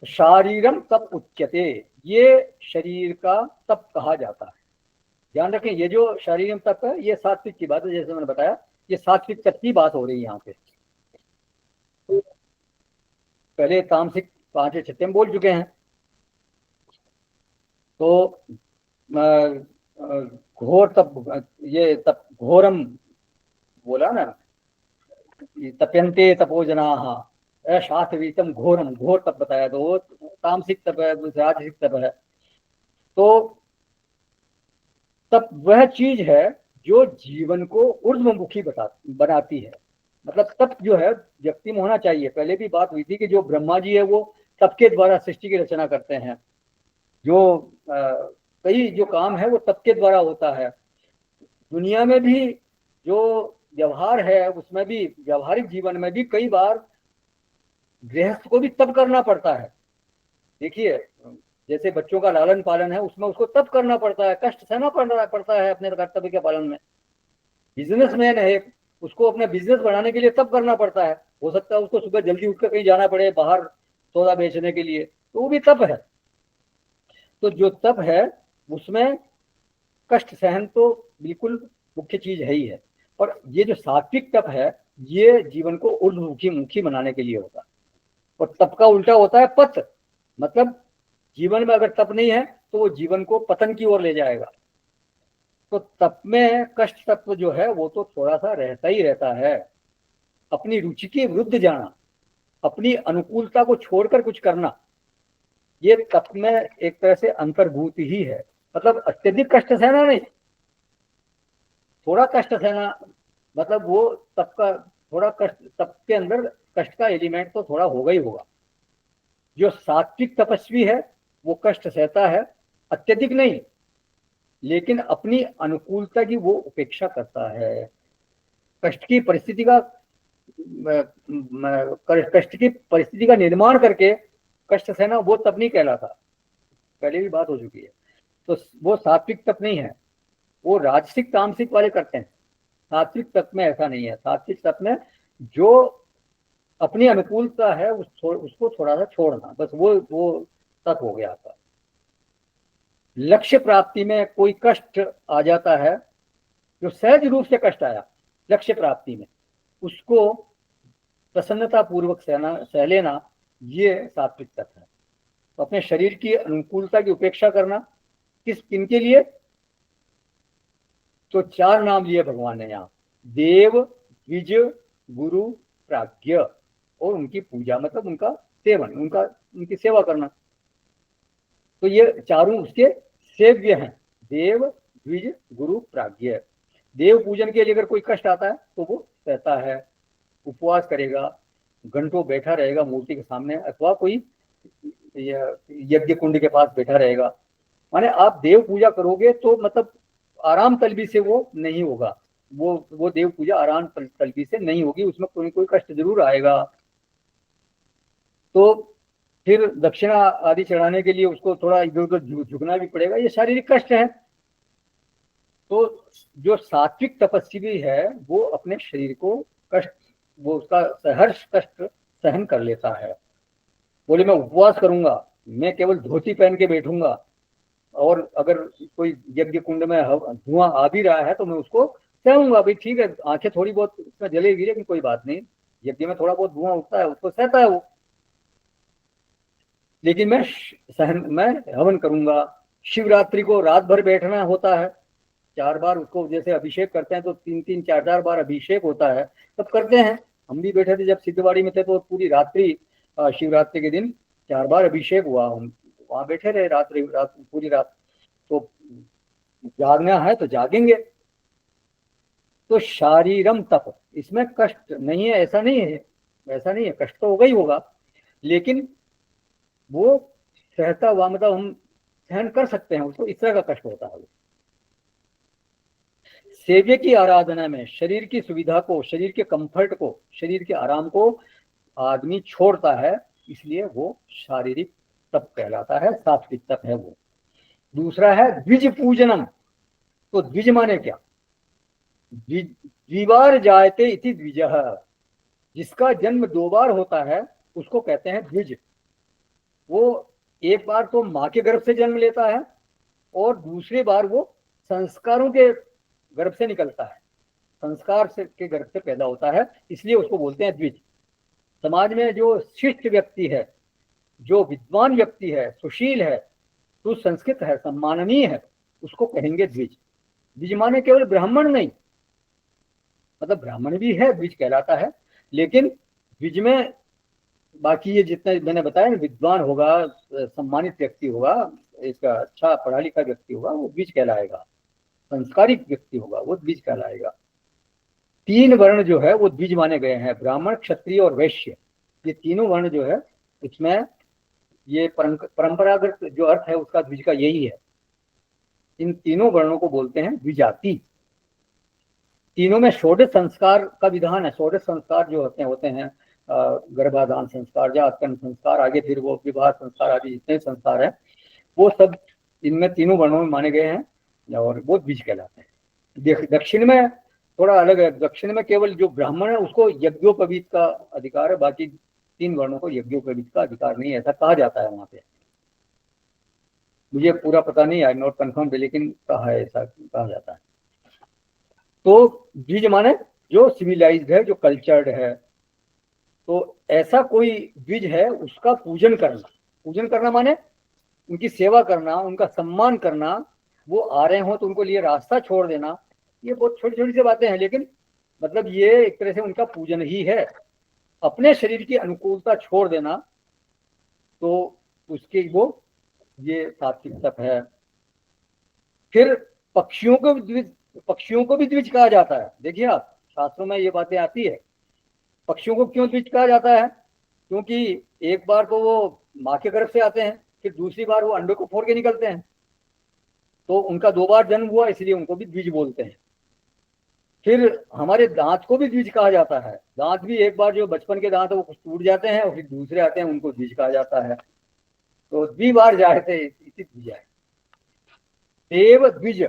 शारीरम तप उच्यते, ये शरीर का तप कहा जाता है। ध्यान रखें, ये जो शारीरम तप है ये सात्विक की बात है, जैसे मैंने बताया ये सात्विक तप की बात हो रही है यहाँ पे। पहले तामसिक 5वें 6ठे में बोल चुके हैं। तो घोर तप, ये तप घोरम बोला ना, तप्यन्ते तपोजनाः शास्त्रविहितम घोरम, घोर तप बताया। तो वो तामसिक तप है, राजसिक तप है। तो तप वह चीज है जो जीवन को ऊर्ध्वमुखी बनाती है। मतलब तप जो है व्यक्ति में होना चाहिए। पहले भी बात हुई थी कि जो ब्रह्मा जी है वो तप के द्वारा सृष्टि की रचना करते हैं। जो कई जो काम है वो तप के द्वारा होता है। दुनिया में भी जो व्यवहार है उसमें भी, व्यवहारिक जीवन में भी कई बार गृहस्थ को भी तप करना पड़ता है। देखिए जैसे बच्चों का लालन पालन है उसमें उसको तप करना पड़ता है, कष्ट सहना पड़ता है अपने कर्तव्य के पालन में। बिजनेसमैन है, उसको अपने बिजनेस बढ़ाने के लिए तप करना पड़ता है। हो सकता है उसको सुबह जल्दी उठकर कहीं जाना पड़े बाहर सौदा बेचने के लिए, तो वो भी तप है। तो जो तप है उसमें कष्ट सहन तो बिल्कुल मुख्य चीज है ही है। और ये जो सात्विक तप है ये जीवन को ऊर्ध्वमुखी बनाने के लिए होता है। और तप का उल्टा होता है पत, मतलब जीवन में अगर तप नहीं है तो वो जीवन को पतन की ओर ले जाएगा। तो तप में कष्ट तत्व जो है वो तो थोड़ा सा रहता ही रहता है। अपनी रुचि के विरुद्ध जाना, अपनी अनुकूलता को छोड़कर कुछ करना, ये तप में एक तरह से अंतर्भूत ही है। मतलब अत्यधिक कष्ट सहना नहीं, थोड़ा कष्ट सहना, मतलब वो तप का थोड़ा कष्ट, तप के अंदर कष्ट का एलिमेंट तो थोड़ा होगा ही होगा। जो सात्विक तपस्वी है वो कष्ट सहता है, अत्यधिक नहीं, लेकिन अपनी अनुकूलता की वो उपेक्षा करता है। कष्ट की परिस्थिति का निर्माण करके कष्ट सहना वो तप नहीं कहलाता, पहले भी बात हो चुकी है। तो वो सात्विक तप नहीं है, वो राजसिक तामसिक वाले करते हैं। सात्विक तप में ऐसा नहीं है। सात्विक तप में जो अपनी अनुकूलता है उसको थोड़ा सा छोड़ना, बस वो तक हो गया था। लक्ष्य प्राप्ति में कोई कष्ट आ जाता है, जो सहज रूप से कष्ट आया लक्ष्य प्राप्ति में, उसको प्रसन्नता पूर्वक सह लेना, ये सात्विक तत्व है। तो अपने शरीर की अनुकूलता की उपेक्षा करना, किनके लिए? तो 4 नाम लिए भगवान ने यहाँ, देव, द्विज, गुरु, प्राज्ञ, और उनकी पूजा मतलब उनका सेवन, उनकी सेवा करना। तो ये चारों उसके सेव्य हैं, देव, द्विज, गुरु, प्राज्ञ। देव पूजन के लिए अगर कोई कष्ट आता है तो वो सहता है, उपवास करेगा, घंटों बैठा रहेगा मूर्ति के सामने, अथवा कोई यज्ञ कुंड के पास बैठा रहेगा। माने आप देव पूजा करोगे तो मतलब आराम तलबी से वो नहीं होगा, वो देव पूजा आराम तलबी से नहीं होगी, उसमें कोई कष्ट जरूर आएगा। तो फिर दक्षिणा आदि चढ़ाने के लिए उसको थोड़ा इधर उधर झुकना भी पड़ेगा, ये शारीरिक कष्ट है। तो जो सात्विक तपस्वी है वो अपने शरीर को कष्ट, वो उसका सहर्ष कष्ट सहन कर लेता है। बोले मैं उपवास करूंगा, मैं केवल धोती पहन के बैठूंगा, और अगर कोई यज्ञ कुंड में धुआं आ भी रहा है तो मैं उसको सहूंगा, भाई ठीक है आंखें थोड़ी बहुत इसमें जलेगी लेकिन कोई बात नहीं, यज्ञ में थोड़ा बहुत धुआं उठता है उसको सहता है वो, लेकिन मैं हवन करूंगा। शिवरात्रि को रात भर बैठना होता है, 4 बार उसको, जैसे अभिषेक करते हैं तो 3-3 4-4 बार अभिषेक होता है, तब करते हैं। हम भी बैठे थे जब सिद्धवाड़ी में थे तो पूरी रात्रि, शिवरात्रि के दिन 4 बार अभिषेक हुआ, हम वहां बैठे रहे पूरी रात। तो जागना है तो जागेंगे। तो शारीरम तप, इसमें कष्ट नहीं है, ऐसा नहीं है, कष्ट तो होगा ही होगा, लेकिन वो सहता हुआ, मतलब हम सहन कर सकते हैं उसको, इस तरह का कष्ट होता है। सेव्य की आराधना में शरीर की सुविधा को, शरीर के कंफर्ट को, शरीर के आराम को आदमी छोड़ता है, इसलिए वो शारीरिक तप कहलाता है, सात्विक तप है वो। दूसरा है द्विज पूजनम। तो द्विज माने क्या? द्विबार जायते इति द्विजः, जिसका जन्म 2 बार होता है उसको कहते हैं द्विज। वो एक बार तो माँ के गर्भ से जन्म लेता है और दूसरी बार वो संस्कारों के गर्भ से निकलता है, संस्कार से के गर्भ से पैदा होता है, इसलिए उसको बोलते हैं द्विज। समाज में जो शिष्ट व्यक्ति है, जो विद्वान व्यक्ति है, सुशील है, सुसंस्कृत है, सम्माननीय है, उसको कहेंगे द्विज। द्विज माने केवल ब्राह्मण नहीं, मतलब ब्राह्मण भी है द्विज कहलाता है, लेकिन द्विज में बाकी ये जितने मैंने बताया, विद्वान होगा, सम्मानित व्यक्ति होगा, एक अच्छा पढ़ा लिखा व्यक्ति होगा, वो द्विज कहलाएगा। संस्कारिक व्यक्ति होगा वो द्विज कहलाएगा। 3 वर्ण जो है वो द्विज माने गए हैं, ब्राह्मण, क्षत्रिय और वैश्य। ये तीनों वर्ण जो है इसमें ये परंपरागत जो अर्थ है उसका द्विज का यही है। इन तीनों वर्णों को बोलते हैं द्विजाति। तीनों में षोडश संस्कार का विधान है। षोडश संस्कार जो होते हैं गर्भाधान संस्कार, जातकर्म संस्कार, आगे फिर वो विवाह संस्कार आदि जितने संस्कार है वो सब इनमें तीनों वर्णों में माने गए हैं और वो द्विज कहलाते हैं। दक्षिण में थोड़ा अलग है, दक्षिण में केवल जो ब्राह्मण है उसको यज्ञोपवीत का अधिकार है, बाकी 3 वर्णों को यज्ञोपवीत का अधिकार नहीं है, ऐसा कहा जाता है वहां पे। मुझे पूरा पता नहीं है, नॉट कंफर्म, लेकिन कहा है, ऐसा कहा जाता है। तो द्विज माने जो सिविलाइज्ड है, जो कल्चर्ड है। तो ऐसा कोई द्विज है उसका पूजन करना। पूजन करना माने उनकी सेवा करना, उनका सम्मान करना, वो आ रहे हो तो उनको लिए रास्ता छोड़ देना। ये बहुत छोटी छोटी सी बातें हैं, लेकिन मतलब ये एक तरह से उनका पूजन ही है। अपने शरीर की अनुकूलता छोड़ देना, तो उसके वो ये सात्विक तप है। फिर पक्षियों को भी द्विज कहा जाता है। देखिए आप, शास्त्रों में ये बातें आती है। पक्षियों को क्यों द्विज कहा जाता है? क्योंकि एक बार तो वो माँ के गर्भ से आते हैं, फिर दूसरी बार वो अंडों को फोड़ के निकलते हैं, तो उनका 2 बार जन्म हुआ, इसलिए उनको भी द्विज बोलते हैं। फिर हमारे दांत को भी द्विज कहा जाता है। दांत भी एक बार जो बचपन के दांत है वो कुछ टूट जाते हैं और फिर दूसरे आते हैं, उनको द्विज कहा जाता है। तो द्विबार जायते इति द्विज है। देव द्विज।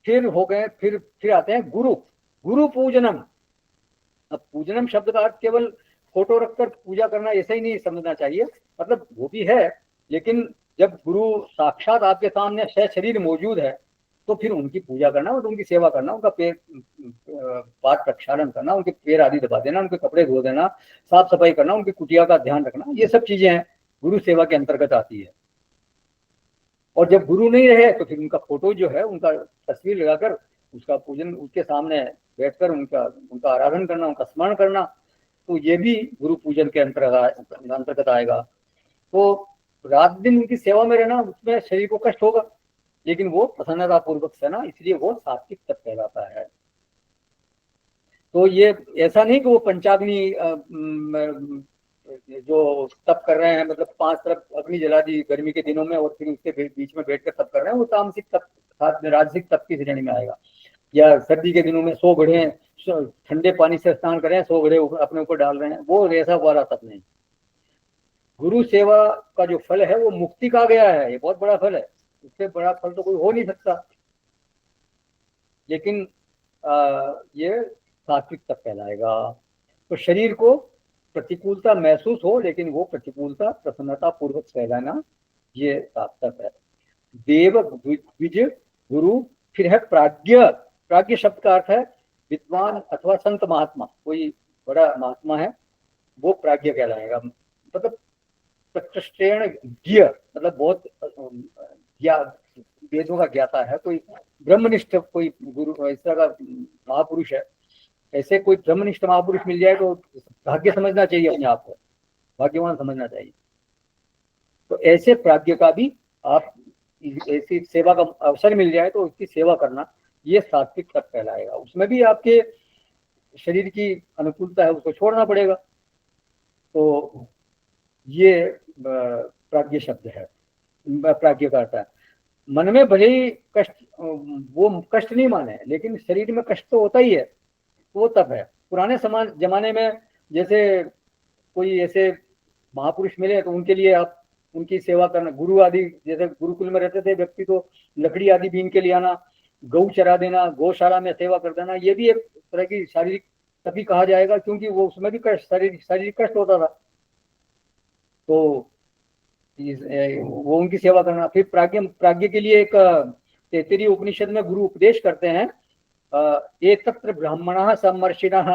फिर हो गए, फिर आते हैं गुरु पूजनम। अब पूजनम शब्द का अर्थ केवल फोटो रखकर पूजा करना ऐसा ही नहीं समझना चाहिए, मतलब वो भी है, लेकिन जब गुरु साक्षात आपके सामने शरीर मौजूद है तो फिर उनकी पूजा करना और उनकी सेवा करना, उनका पैर पाद प्रक्षालन करना, उनके पैर आदि दबा देना, उनके कपड़े धो देना, साफ सफाई करना, उनकी कुटिया का ध्यान रखना, ये सब चीजें हैं गुरु सेवा के अंतर्गत आती है। और जब गुरु नहीं रहे तो फिर उनका फोटो जो है, उनका तस्वीर लगाकर उसका पूजन, उसके सामने बैठकर उनका आराधन करना, उनका स्मरण करना, तो ये भी गुरु पूजन के अंतर्गत आएगा। तो रात दिन उनकी सेवा में रहना, उसमें शरीर को कष्ट होगा, लेकिन वो प्रसन्नता पूर्वक से ना, इसलिए वो सात्विक तप कहलाता है। तो ये ऐसा नहीं कि वो पंचाग्नि जो तप कर रहे हैं, मतलब 5 तरफ अग्नि जला दी गर्मी के दिनों में और फिर उसके बीच में बैठकर तप कर रहे हैं, वो तामसिक तप, राजसिक तप की श्रेणी में आएगा। या सर्दी के दिनों में 100 घड़े ठंडे पानी से स्नान कर रहे हैं, 100 घड़े अपने ऊपर डाल रहे हैं, वो ऐसा वाला तप नहीं। गुरु सेवा का जो फल है वो मुक्ति का गया है, ये बहुत बड़ा फल है, इससे बड़ा फल तो कोई हो नहीं सकता। लेकिन ये सात्विक तप कहलाएगा। तो शरीर को प्रतिकूलता महसूस हो, लेकिन वो प्रतिकूलता प्रसन्नता पूर्वक सहलाना, ये सात्विक है। देव, द्विज, गुरु, फिर है प्राज्ञ। प्राज्ञ शब्द का अर्थ है विद्वान अथवा संत महात्मा, कोई बड़ा महात्मा है वो प्राज्ञ कहलाएगा। मतलब प्रकृष्टेण ज्ञ, मतलब बहुत वेदों का ज्ञाता है, कोई ब्रह्मनिष्ठ कोई गुरु इस तरह का महापुरुष है। ऐसे कोई ब्रह्मनिष्ठ महापुरुष मिल जाए तो भाग्य समझना चाहिए, अपने आप को भाग्यवान समझना चाहिए। तो ऐसे प्राज्ञ का भी आप ऐसी सेवा का अवसर मिल जाए तो उसकी सेवा करना, ये सात्विक तप कहलाएगा। उसमें भी आपके शरीर की अनुकूलता है, उसको छोड़ना पड़ेगा। तो ये प्राज्ञ शब्द है, प्राज्ञ का अर्थ है मन में भले ही कष्ट, वो कष्ट नहीं माने, लेकिन शरीर में कष्ट तो होता ही है, वो तप है। पुराने जमाने में जैसे कोई ऐसे महापुरुष मिले तो उनके लिए आप उनकी सेवा करना, गुरु आदि, जैसे गुरुकुल में रहते थे व्यक्ति तो लकड़ी आदि बीन के ले आना, गौ चरा देना, गौशाला में सेवा कर देना, ये भी एक तरह की शारीरिक तपी कहा जाएगा, क्योंकि वो उसमें भी कष्ट, शारीरिक कष्ट होता था, तो वो उनकी सेवा करना। फिर प्राज्ञ के लिए एक तैत्तिरीय उपनिषद में गुरु उपदेश करते हैं, एकत्र ब्राह्मणः सम्मर्षिणः,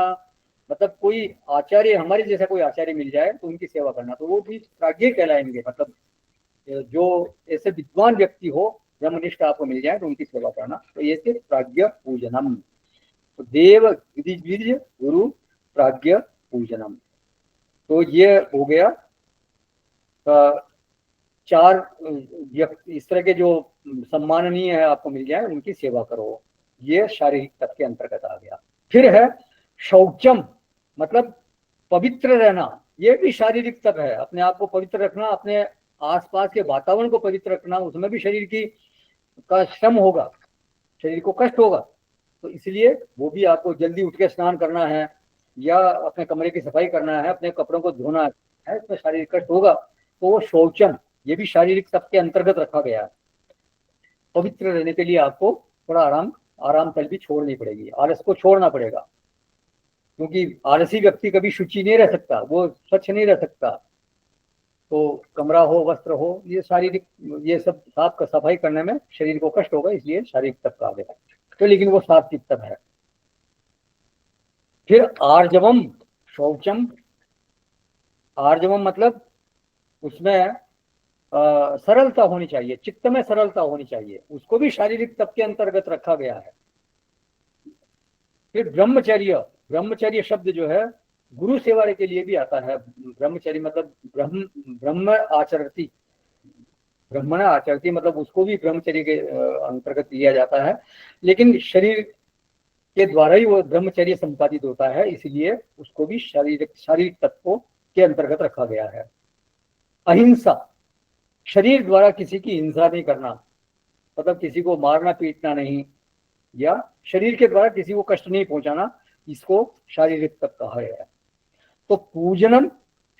मतलब कोई आचार्य, हमारे जैसा कोई आचार्य मिल जाए तो उनकी सेवा करना, तो वो भी प्राज्ञ कहलाएंगे। मतलब जो ऐसे विद्वान व्यक्ति हो, ब्रह्मनिष्ठ आपको मिल जाए तो उनकी सेवा करना, तो ये सिर्फ प्राज्ञ पूजनम। तो देव, द्विज, गुरु, प्राज्ञ पूजनम, तो ये हो गया 4 व्यक्ति इस तरह के जो सम्माननीय है आपको मिल जाए उनकी सेवा करो, ये शारीरिक तप के अंतर्गत आ गया। फिर है शौचम, मतलब पवित्र रहना, ये भी शारीरिक तप है। अपने आप को पवित्र रखना, अपने आसपास के वातावरण को पवित्र रखना, उसमें भी शरीर का श्रम होगा, शरीर को कष्ट होगा, तो इसलिए वो भी आपको जल्दी उठ के स्नान करना है या अपने कमरे की सफाई करना है, अपने कपड़ों को धोना है, इसमें शारीरिक कष्ट होगा, तो वो शौचम, ये भी शारीरिक तप के अंतर्गत रखा गया है। पवित्र रहने के लिए आपको थोड़ा आराम तल भी छोड़नी पड़ेगी, आलस को छोड़ना पड़ेगा, क्योंकि आलसी व्यक्ति कभी शुचि नहीं रह सकता, वो स्वच्छ नहीं रह सकता। तो कमरा हो, वस्त्र हो, ये शारीरिक, ये सब साफ सफाई करने में शरीर को कष्ट होगा, इसलिए शारीरिक तप कहा गया। तो लेकिन वो सात्विक तप है। फिर आर्जवम शौचम, आर्जवम मतलब उसमें सरलता होनी चाहिए, चित्त में सरलता होनी चाहिए, उसको भी शारीरिक तप के अंतर्गत रखा गया है। फिर ब्रह्मचर्य, ब्रह्मचर्य शब्द जो है गुरु सेवा के लिए भी आता है। ब्रह्मचर्य मतलब ब्रह्म आचरती, ब्रह्मण आचरती, मतलब उसको भी ब्रह्मचर्य के अंतर्गत लिया जाता है, लेकिन शरीर के द्वारा ही वो ब्रह्मचर्य संपादित होता है, इसलिए उसको भी शारीरिक तत्वों के अंतर्गत रखा गया है। अहिंसा, शरीर द्वारा किसी की हिंसा नहीं करना, मतलब किसी को मारना पीटना नहीं, या शरीर के द्वारा किसी को कष्ट नहीं पहुंचाना, इसको शारीरिक तप कहा गया है। तो पूजनम,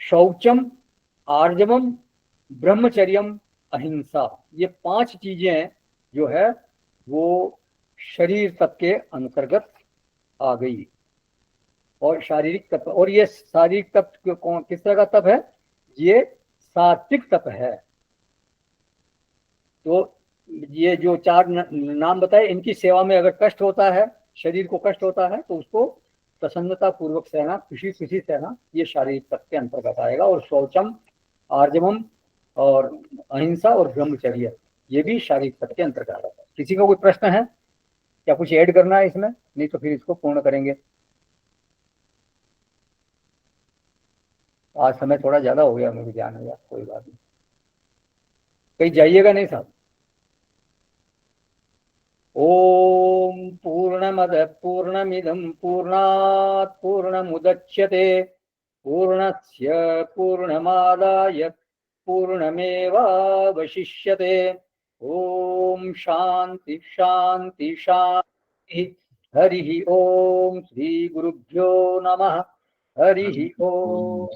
शौचम, आर्जवम, ब्रह्मचर्यम, अहिंसा, ये 5 चीजें जो है वो शरीर तप के अंतर्गत आ गई। और शारीरिक तप, और ये शारीरिक तप किस तरह का तप है? ये सात्विक तप है। तो ये जो चार नाम बताए, इनकी सेवा में अगर कष्ट होता है, शरीर को कष्ट होता है, तो उसको प्रसन्नता पूर्वक सहना, खुशी खुशी सहना, ये शारीरिक तप के अंतर्गत आएगा। और शौचम, आर्जवम और अहिंसा और ब्रह्मचर्य, ये भी शारीरिक तप के अंतर्गत आता है। किसी का कोई प्रश्न है? क्या कुछ ऐड करना है इसमें? नहीं तो फिर इसको पूर्ण करेंगे। आज समय थोड़ा ज्यादा हो गया, मुझे ध्यान है, कोई बात नहीं। कहीं जाइएगा नहीं साहब। ओम पूर्णमद पूर्णमिदं पूर्णात् पूर्णमुदच्यते पूर्णस्य पूर्णमादाय पूर्णमेवावशिष्यते। ओम शांति शांति शांति। हरि ओम। श्री गुरुभ्यो नमः। हरि ओम।